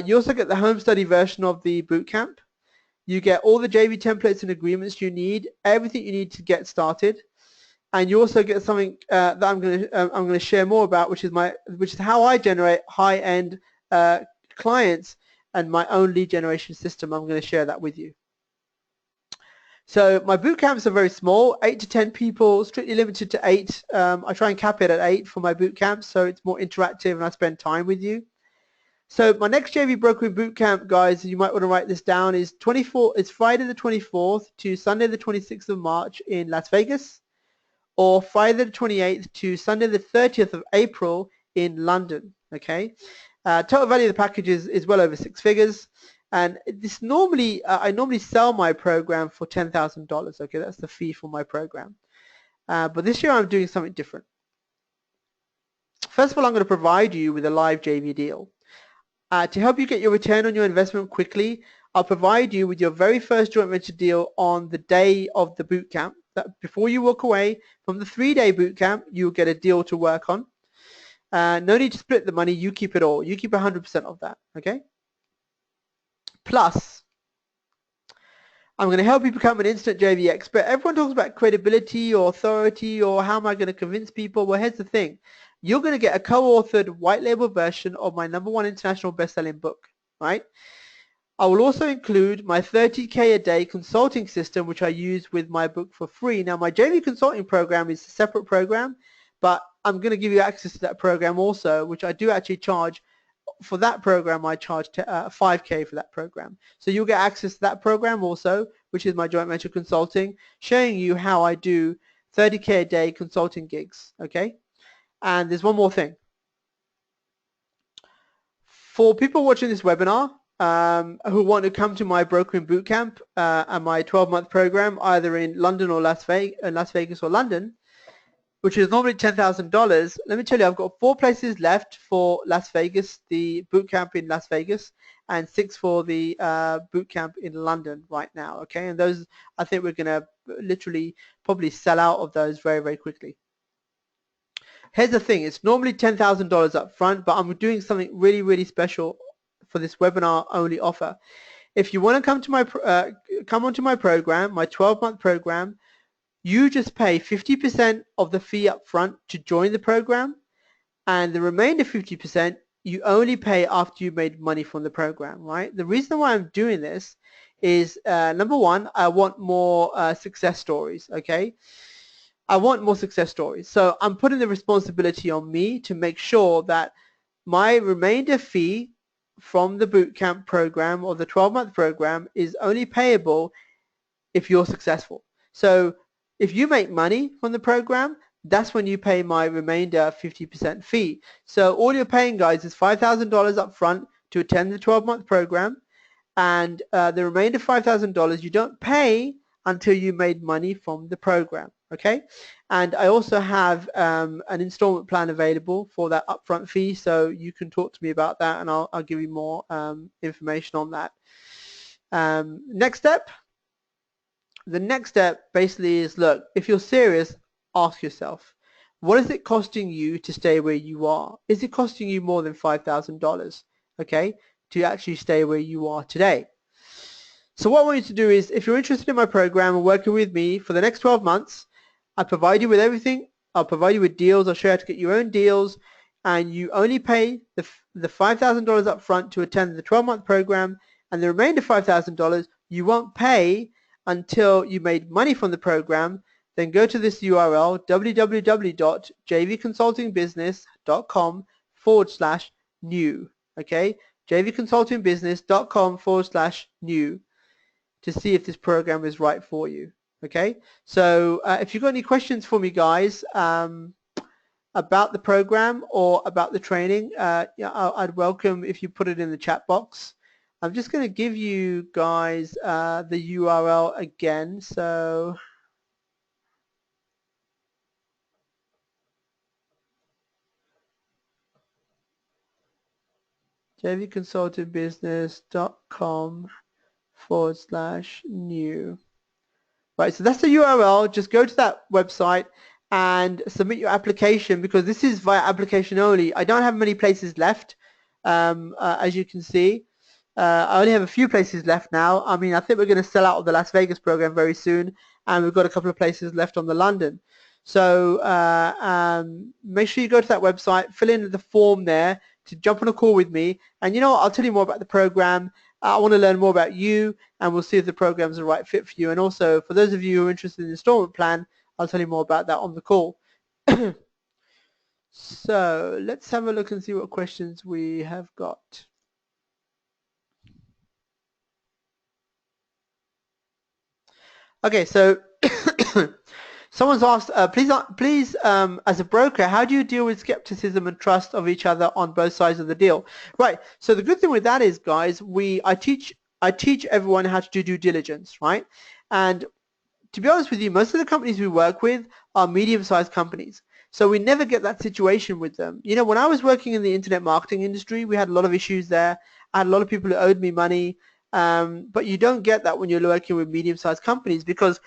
You also get the home study version of the bootcamp. You get all the JV templates and agreements you need, everything you need to get started. And you also get something that I'm going to share more about, which is how I generate high-end clients and my own lead generation system. I'm going to share that with you. So my boot camps are very small, 8 to 10 people, strictly limited to 8. I try and cap it at 8 for my boot camps, so it's more interactive and I spend time with you. So my next JV brokering boot camp, guys, you might want to write this down, is Friday the 24th to Sunday the 26th of March in Las Vegas, or Friday the 28th to Sunday the 30th of April in London. Okay. Total value of the package is well over 6 figures. And this normally, I normally sell my program for $10,000. Okay, that's the fee for my program. But this year I'm doing something different. First of all, I'm going to provide you with a live JV deal. To help you get your return on your investment quickly, I'll provide you with your very first joint venture deal on the day of the boot camp. Before you walk away from the 3-day boot camp, you'll get a deal to work on. No need to split the money. You keep it all. You keep 100% of that. Okay. Plus, I'm going to help you become an instant JV expert. Everyone talks about credibility or authority or how am I going to convince people. Well, here's the thing. You're going to get a co-authored white label version of my #1 international best-selling book, right? I will also include my 30K a day consulting system, which I use with my book for free. Now, my JV consulting program is a separate program, but I'm going to give you access to that program also, which I do actually charge. For that program, I charge 5K for that program. So you'll get access to that program also, which is my joint venture consulting, showing you how I do 30K a day consulting gigs, okay? And there's one more thing. For people watching this webinar, who want to come to my brokering bootcamp and my 12-month program, either in London or Las Vegas or London, which is normally $10,000. Let me tell you, I've got 4 places left for Las Vegas, the boot camp in Las Vegas, and 6 for the boot camp in London right now. Okay, and those, I think we're going to literally probably sell out of those very, very quickly. Here's the thing, it's normally $10,000 up front, but I'm doing something really, really special for this webinar only offer. If you want to come onto my program, my 12-month program, you just pay 50% of the fee up front to join the program, and the remainder 50% you only pay after you made money from the program, right? The reason why I'm doing this is, number one, I want more success stories, okay? I want more success stories. So I'm putting the responsibility on me to make sure that my remainder fee from the bootcamp program or the 12-month program is only payable if you're successful. So if you make money from the program, that's when you pay my remainder 50% fee. So all you're paying, guys, is $5,000 up front to attend the 12-month program, and the remainder $5,000 you don't pay until you made money from the program. Okay, and I also have an installment plan available for that upfront fee, so you can talk to me about that, and I'll give you more information on that. Next step. The next step basically is, look, if you're serious, ask yourself, what is it costing you to stay where you are? Is it costing you more than $5,000, okay, to actually stay where you are today? So what I want you to do is, if you're interested in my program and working with me for the next 12 months, I provide you with everything. I'll provide you with deals. I'll show you how to get your own deals, and you only pay the $5,000 up front to attend the 12-month program, and the remainder $5,000 you won't pay until you made money from the program. Then go to this URL, www.jvconsultingbusiness.com/new, okay, jvconsultingbusiness.com/new, to see if this program is right for you. Okay, so if you've got any questions for me, guys, about the program or about the training, yeah, I'd welcome if you put it in the chat box. I'm just going to give you guys the URL again. So jvconsultingbusiness.com/new. Right, so that's the URL. Just go to that website and submit your application, because this is via application only. I don't have many places left, as you can see. I only have a few places left now. I mean, I think we're going to sell out of the Las Vegas program very soon, and we've got a couple of places left on the London. So make sure you go to that website, fill in the form there to jump on a call with me, and you know what, I'll tell you more about the program. I want to learn more about you, and we'll see if the program's the right fit for you. And also, for those of you who are interested in the installment plan, I'll tell you more about that on the call. So let's have a look and see what questions we have got. Okay, so someone's asked, please, as a broker, how do you deal with skepticism and trust of each other on both sides of the deal? Right. So the good thing with that is, guys, I teach everyone how to do due diligence, right? And to be honest with you, most of the companies we work with are medium-sized companies. So we never get that situation with them. You know, when I was working in the internet marketing industry, we had a lot of issues there. I had a lot of people who owed me money. But you don't get that when you're working with medium-sized companies, because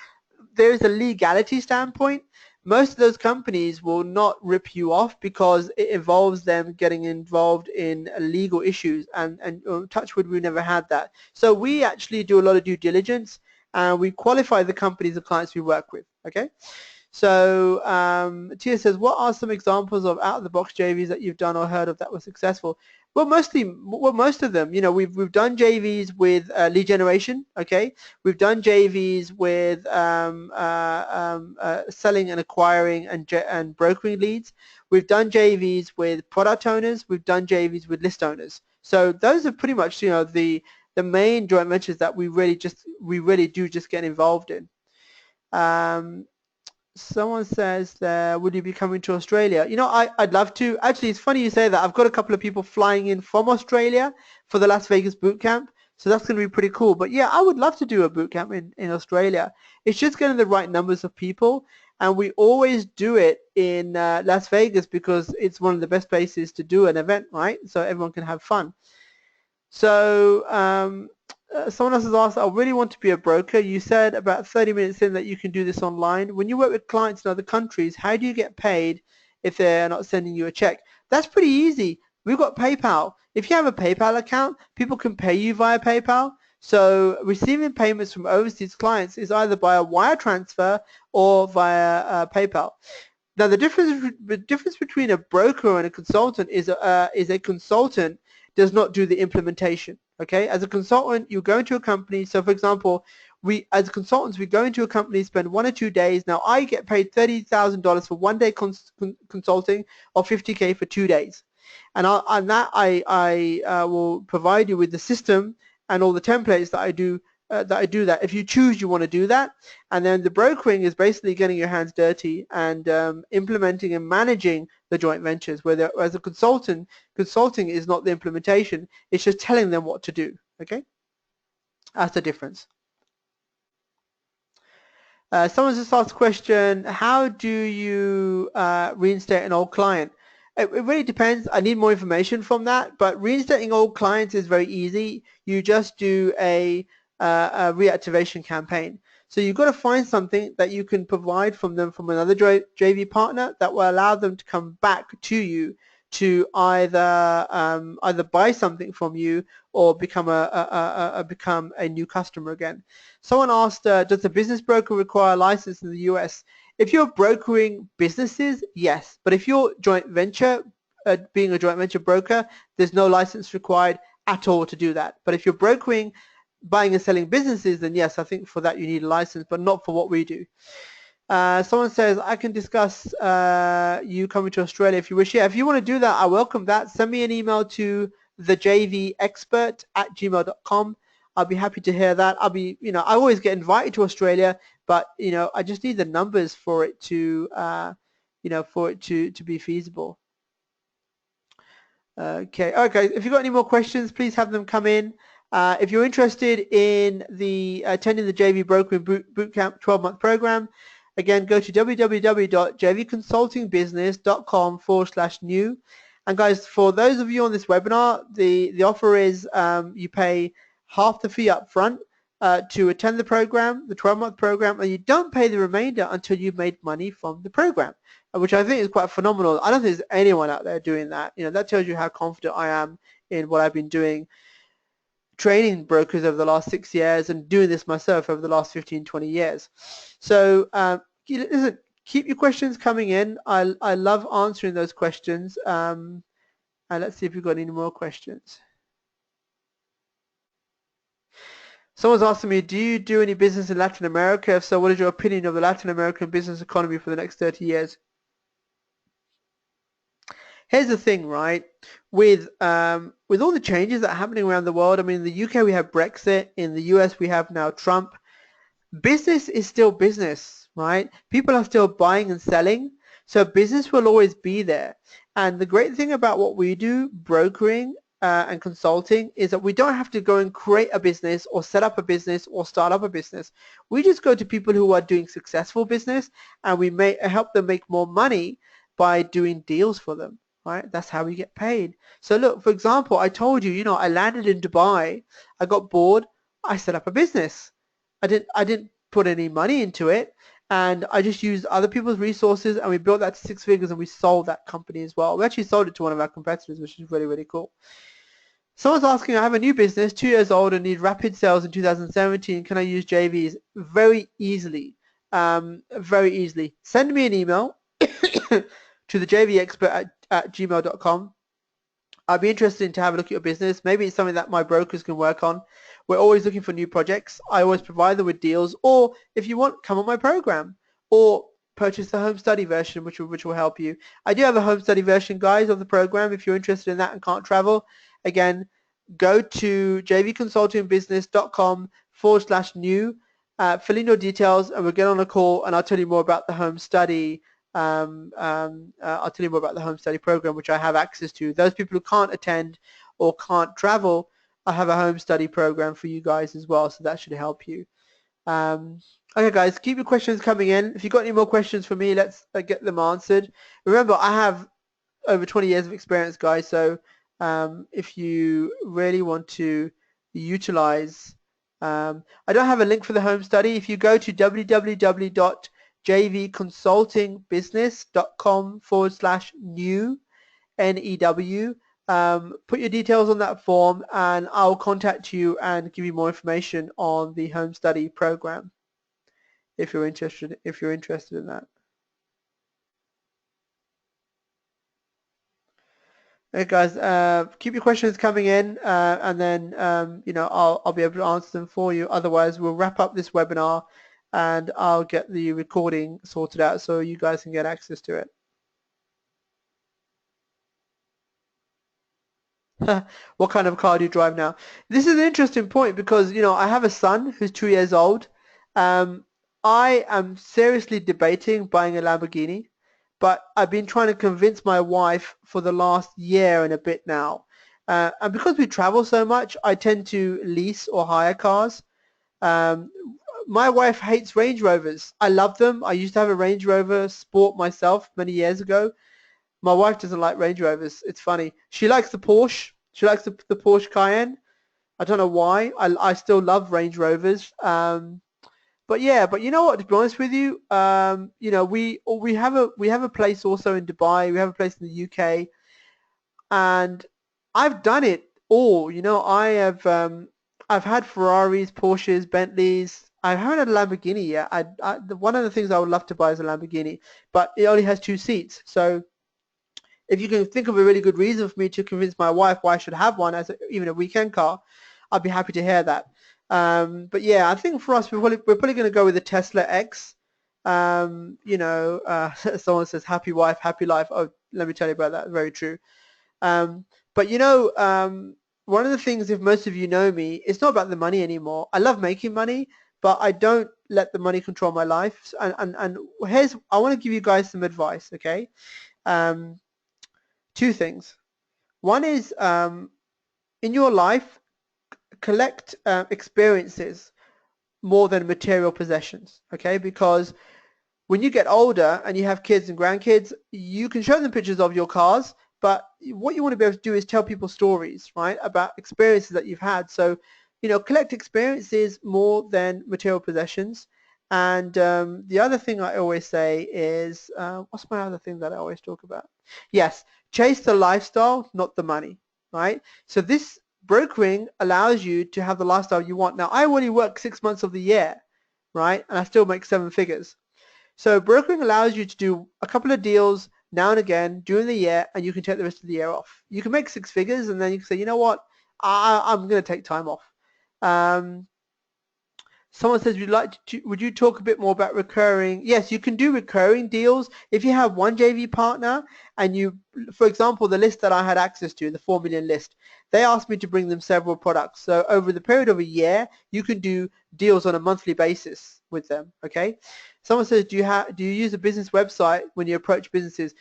there is a legality standpoint. Most of those companies will not rip you off because it involves them getting involved in legal issues, and touch wood, we never had that. So we actually do a lot of due diligence, and we qualify the companies and clients we work with. Okay, so Tia says, what are some examples of out-of-the-box JVs that you've done or heard of that were successful? Well, most of them, you know, we've done JVs with lead generation. Okay, we've done JVs with selling and acquiring and brokering leads. We've done JVs with product owners. We've done JVs with list owners. So those are pretty much, you know, the main joint ventures that we really do just get involved in. Someone says there, would you be coming to Australia? You know, I'd love to. Actually, it's funny you say that. I've got a couple of people flying in from Australia for the Las Vegas boot camp, so that's going to be pretty cool. But yeah, I would love to do a boot camp in Australia. It's just getting the right numbers of people, and we always do it in Las Vegas because it's one of the best places to do an event, right? So everyone can have fun. So someone else has asked, I really want to be a broker. You said about 30 minutes in that you can do this online. When you work with clients in other countries, how do you get paid if they're not sending you a check? That's pretty easy. We've got PayPal. If you have a PayPal account, people can pay you via PayPal. So receiving payments from overseas clients is either by a wire transfer or via PayPal. Now the difference between a broker and a consultant is a consultant does not do the implementation. Okay, as a consultant, you go into a company. So, for example, we as consultants we go into a company, spend 1 or 2 days. Now, I get paid $30,000 for 1 day consulting, or 50K for 2 days, and I will provide you with the system and all the templates that I do. That if you choose you want to do that, and then the brokering is basically getting your hands dirty and implementing and managing the joint ventures, where as a consultant, consulting is not the implementation, it's just telling them what to do. Okay, that's the difference. Someone just asked a question, how do you reinstate an old client? It really depends. I need more information from that, but reinstating old clients is very easy. You just do a reactivation campaign. So you've got to find something that you can provide from them from another JV partner that will allow them to come back to you to either buy something from you or become a new customer again. Someone asked, does a business broker require a license in the US? If you're brokering businesses, yes. But if you're being a joint venture broker, there's no license required at all to do that. But if you're brokering, buying and selling businesses, then yes, I think for that you need a license, but not for what we do. Someone says, I can discuss you coming to Australia if you wish. Yeah, if you want to do that, I welcome that. Send me an email to thejvexpert@gmail.com. I'll be happy to hear that. I always get invited to Australia, but I just need the numbers for it to, to be feasible. Okay. If you've got any more questions, please have them come in. If you're interested in attending the JV Brokering Bootcamp 12-month program, again, go to www.jvconsultingbusiness.com/new. And guys, for those of you on this webinar, the offer is you pay half the fee up front to attend the program, the 12-month program, and you don't pay the remainder until you've made money from the program, which I think is quite phenomenal. I don't think there's anyone out there doing that. That tells you how confident I am in what I've been doing, training brokers over the last 6 years and doing this myself over the last 15, 20 years. So listen, keep your questions coming in. I love answering those questions. And let's see if we've got any more questions. Someone's asking me, do you do any business in Latin America? If so, what is your opinion of the Latin American business economy for the next 30 years? Here's the thing, right? With all the changes that are happening around the world, I mean, in the UK we have Brexit, in the US we have now Trump. Business is still business, right? People are still buying and selling, so business will always be there. And the great thing about what we do, brokering and consulting, is that we don't have to go and create a business or set up a business or start up a business. We just go to people who are doing successful business and we may help them make more money by doing deals for them. Right? That's how we get paid. So look, for example, I told you, I landed in Dubai, I got bored, I set up a business. I didn't put any money into it, and I just used other people's resources, and we built that to 6 figures, and we sold that company as well. We actually sold it to one of our competitors, which is really, really cool. Someone's asking, I have a new business, 2 years old, and need rapid sales in 2017. Can I use JVs? Very easily. Very easily. Send me an email to the jvexpert@gmail.com. I'd be interested to have a look at your business. Maybe it's something that my brokers can work on. We're always looking for new projects. I always provide them with deals, or if you want, come on my program or purchase the home study version, which will help you. I do have a home study version, guys, of the program. If you're interested in that and can't travel, again, go to jvconsultingbusiness.com/new. fill in your details, and we'll get on a call, and I'll tell you more about the home study. I'll tell you more about the home study program, which I have access to. Those people who can't attend or can't travel, I have a home study program for you guys as well, so that should help you. Okay, guys, keep your questions coming in. If you've got any more questions for me, let's get them answered. Remember, I have over 20 years of experience, guys, so if you really want to utilize, I don't have a link for the home study. If you go to www.jvconsultingbusiness.com/new, NEW, put your details on that form, and I'll contact you and give you more information on the home study program if you're interested in that. Okay, guys, keep your questions coming in, and then I'll be able to answer them for you. Otherwise, we'll wrap up this webinar, and I'll get the recording sorted out so you guys can get access to it. What kind of car do you drive now? This is an interesting point because, I have a son who's 2 years old. I am seriously debating buying a Lamborghini, but I've been trying to convince my wife for the last year and a bit now. And because we travel so much, I tend to lease or hire cars. My wife hates Range Rovers. I love them. I used to have a Range Rover Sport myself many years ago. My wife doesn't like Range Rovers. It's funny. She likes the Porsche. She likes the Porsche Cayenne. I don't know why. I still love Range Rovers. But yeah, but you know what? To be honest with you, we have a place also in Dubai. We have a place in the UK, and I've done it all. I've had Ferraris, Porsches, Bentleys. I haven't had a Lamborghini yet. One of the things I would love to buy is a Lamborghini, but it only has 2 seats. So if you can think of a really good reason for me to convince my wife why I should have one as even a weekend car, I'd be happy to hear that. But yeah, I think for us, we're probably going to go with the Tesla X. Someone says happy wife, happy life. Oh, let me tell you about that. Very true. But one of the things, if most of you know me, it's not about the money anymore. I love making money, but I don't let the money control my life. And I want to give you guys some advice, okay? 2 things. One is in your life, collect experiences more than material possessions, okay? Because when you get older and you have kids and grandkids, you can show them pictures of your cars, but what you want to be able to do is tell people stories, right, about experiences that you've had. So, collect experiences more than material possessions. And the other thing I always say is, what's my other thing that I always talk about? Yes, chase the lifestyle, not the money, right? So this brokering allows you to have the lifestyle you want. Now, I only work 6 months of the year, right? And I still make 7 figures. So brokering allows you to do a couple of deals now and again during the year, and you can take the rest of the year off. You can make 6 figures, and then you can say, you know what, I'm going to take time off. Someone says, would you talk a bit more about recurring? Yes, you can do recurring deals. If you have one JV partner and for example, the list that I had access to, the 4 million list, they asked me to bring them several products. So over the period of a year, you can do deals on a monthly basis with them, okay? Someone says, do you use a business website when you approach businesses?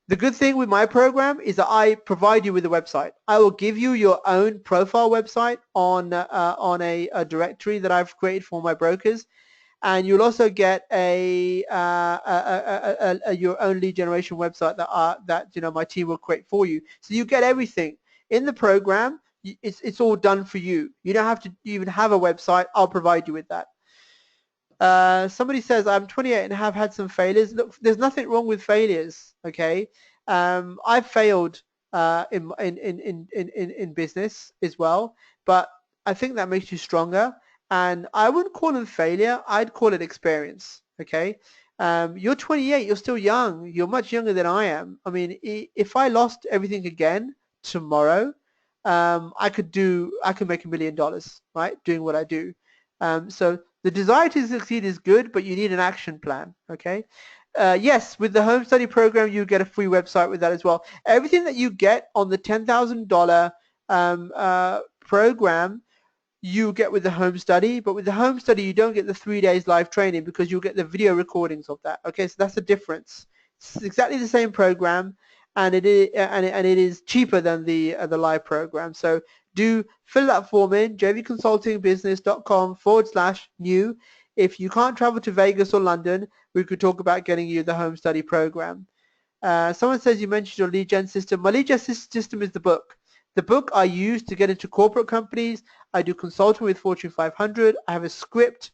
The good thing with my program is that I provide you with a website. I will give you your own profile website on a directory that I've created for my brokers, and you'll also get your own lead generation website that my team will create for you. So you get everything in the program. It's all done for you. You don't have to even have a website. I'll provide you with that. Somebody says, I'm 28 and have had some failures. Look, there's nothing wrong with failures, okay? I've failed in business as well, but I think that makes you stronger. And I wouldn't call it failure. I'd call it experience, okay? You're 28. You're still young. You're much younger than I am. I mean, if I lost everything again tomorrow, I could make $1 million, right, doing what I do. So the desire to succeed is good, but you need an action plan, okay? Yes, with the home study program, you get a free website with that as well. Everything that you get on the $10,000 program, you get with the home study, but with the home study you don't get the 3 days live training because you'll get the video recordings of that. Okay, so that's the difference. It's exactly the same program, and it is cheaper than the live program. So do fill that form in, jvconsultingbusiness.com/new. If you can't travel to Vegas or London, we could talk about getting you the home study program. Someone says you mentioned your lead gen system. My lead gen system is the book. The book I use to get into corporate companies. I do consulting with Fortune 500. I have a script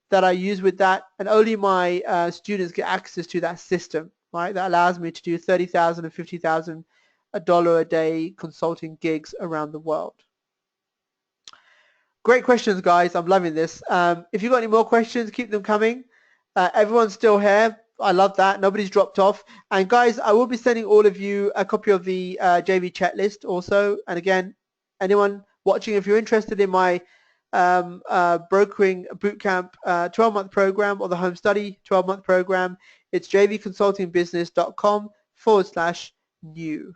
that I use with that, and only my students get access to that system, right? That allows me to do $30,000 and $50,000 a day consulting gigs around the world. Great questions, guys. I'm loving this. If you've got any more questions, keep them coming. Everyone's still here. I love that. Nobody's dropped off. And guys, I will be sending all of you a copy of the JV checklist also. And again, anyone watching, if you're interested in my brokering bootcamp 12-month program or the home study 12-month program, it's jvconsultingbusiness.com/new.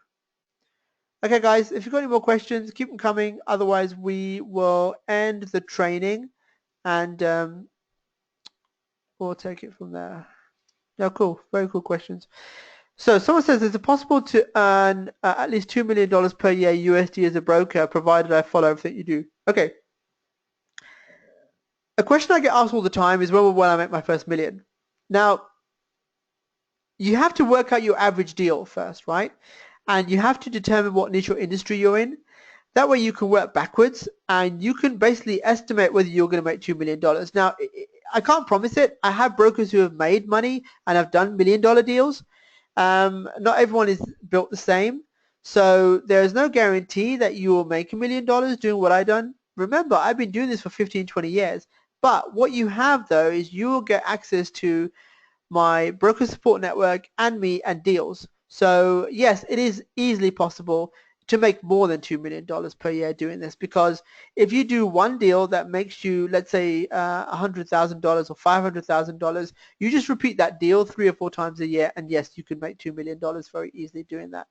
Okay, guys, if you've got any more questions, keep them coming. Otherwise, we will end the training and we'll take it from there. Yeah, cool. Very cool questions. So someone says, is it possible to earn at least $2 million per year USD as a broker, provided I follow everything you do? Okay. A question I get asked all the time is when will I make my first million? Now, you have to work out your average deal first, right? And you have to determine what niche or industry you're in. That way you can work backwards and you can basically estimate whether you're going to make $2 million. Now, I can't promise it. I have brokers who have made money and have done $1 million deals. Not everyone is built the same. So there is no guarantee that you will make $1 million doing what I've done. Remember, I've been doing this for 15, 20 years. But what you have, though, is you will get access to my broker support network and me and deals. So yes, it is easily possible to make more than $2 million per year doing this, because if you do one deal that makes you, let's say, $100,000 or $500,000, you just repeat that deal 3 or 4 times a year, and yes, you can make $2 million very easily doing that.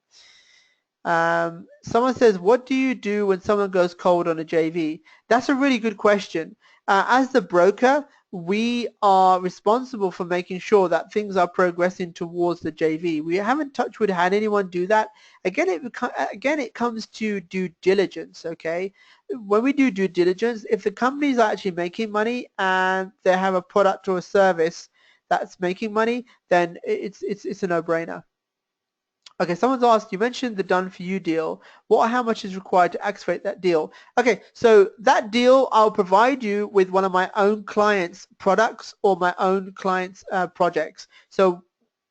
Someone says, what do you do when someone goes cold on a JV? That's a really good question. As the broker, we are responsible for making sure that things are progressing towards the JV. We haven't touched wood had anyone do that. Again, it comes to due diligence, okay? When we do due diligence, if the company is actually making money and they have a product or a service that's making money, then it's a no-brainer. Okay, someone's asked, you mentioned the done for you deal. How much is required to activate that deal? Okay, so that deal, I'll provide you with one of my own clients' products or my own clients' projects. So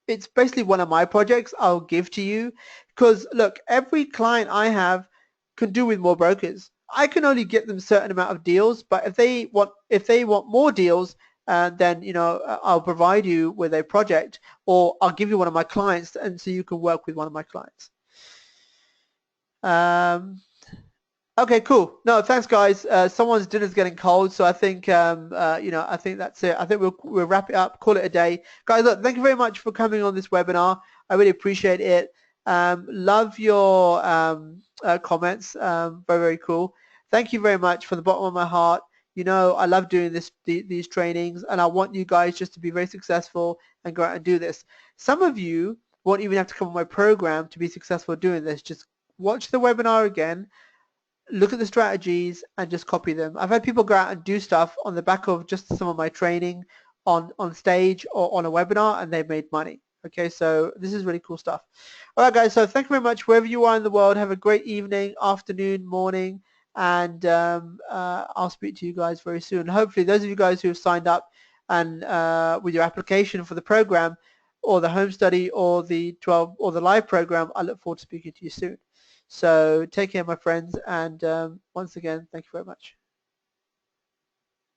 it's basically one of my projects I'll give to you, because look, every client I have can do with more brokers. I can only get them a certain amount of deals, but if they want more deals, then I'll provide you with a project, or I'll give you one of my clients, and so you can work with one of my clients. Okay, cool. No, thanks, guys. Someone's dinner's getting cold, so I think I think that's it. I think we'll wrap it up, call it a day, guys. Look, thank you very much for coming on this webinar. I really appreciate it. Love your comments. Very, very cool. Thank you very much from the bottom of my heart. I love doing these trainings, and I want you guys just to be very successful and go out and do this. Some of you won't even have to come on my program to be successful doing this. Just watch the webinar again, look at the strategies, and just copy them. I've had people go out and do stuff on the back of just some of my training on stage or on a webinar, and they've made money. Okay, so this is really cool stuff. All right, guys, so thank you very much. Wherever you are in the world, have a great evening, afternoon, morning, and I'll speak to you guys very soon. Hopefully those of you guys who have signed up and with your application for the program or the home study or the live program, I look forward to speaking to you soon. So take care, my friends, and once again, thank you very much.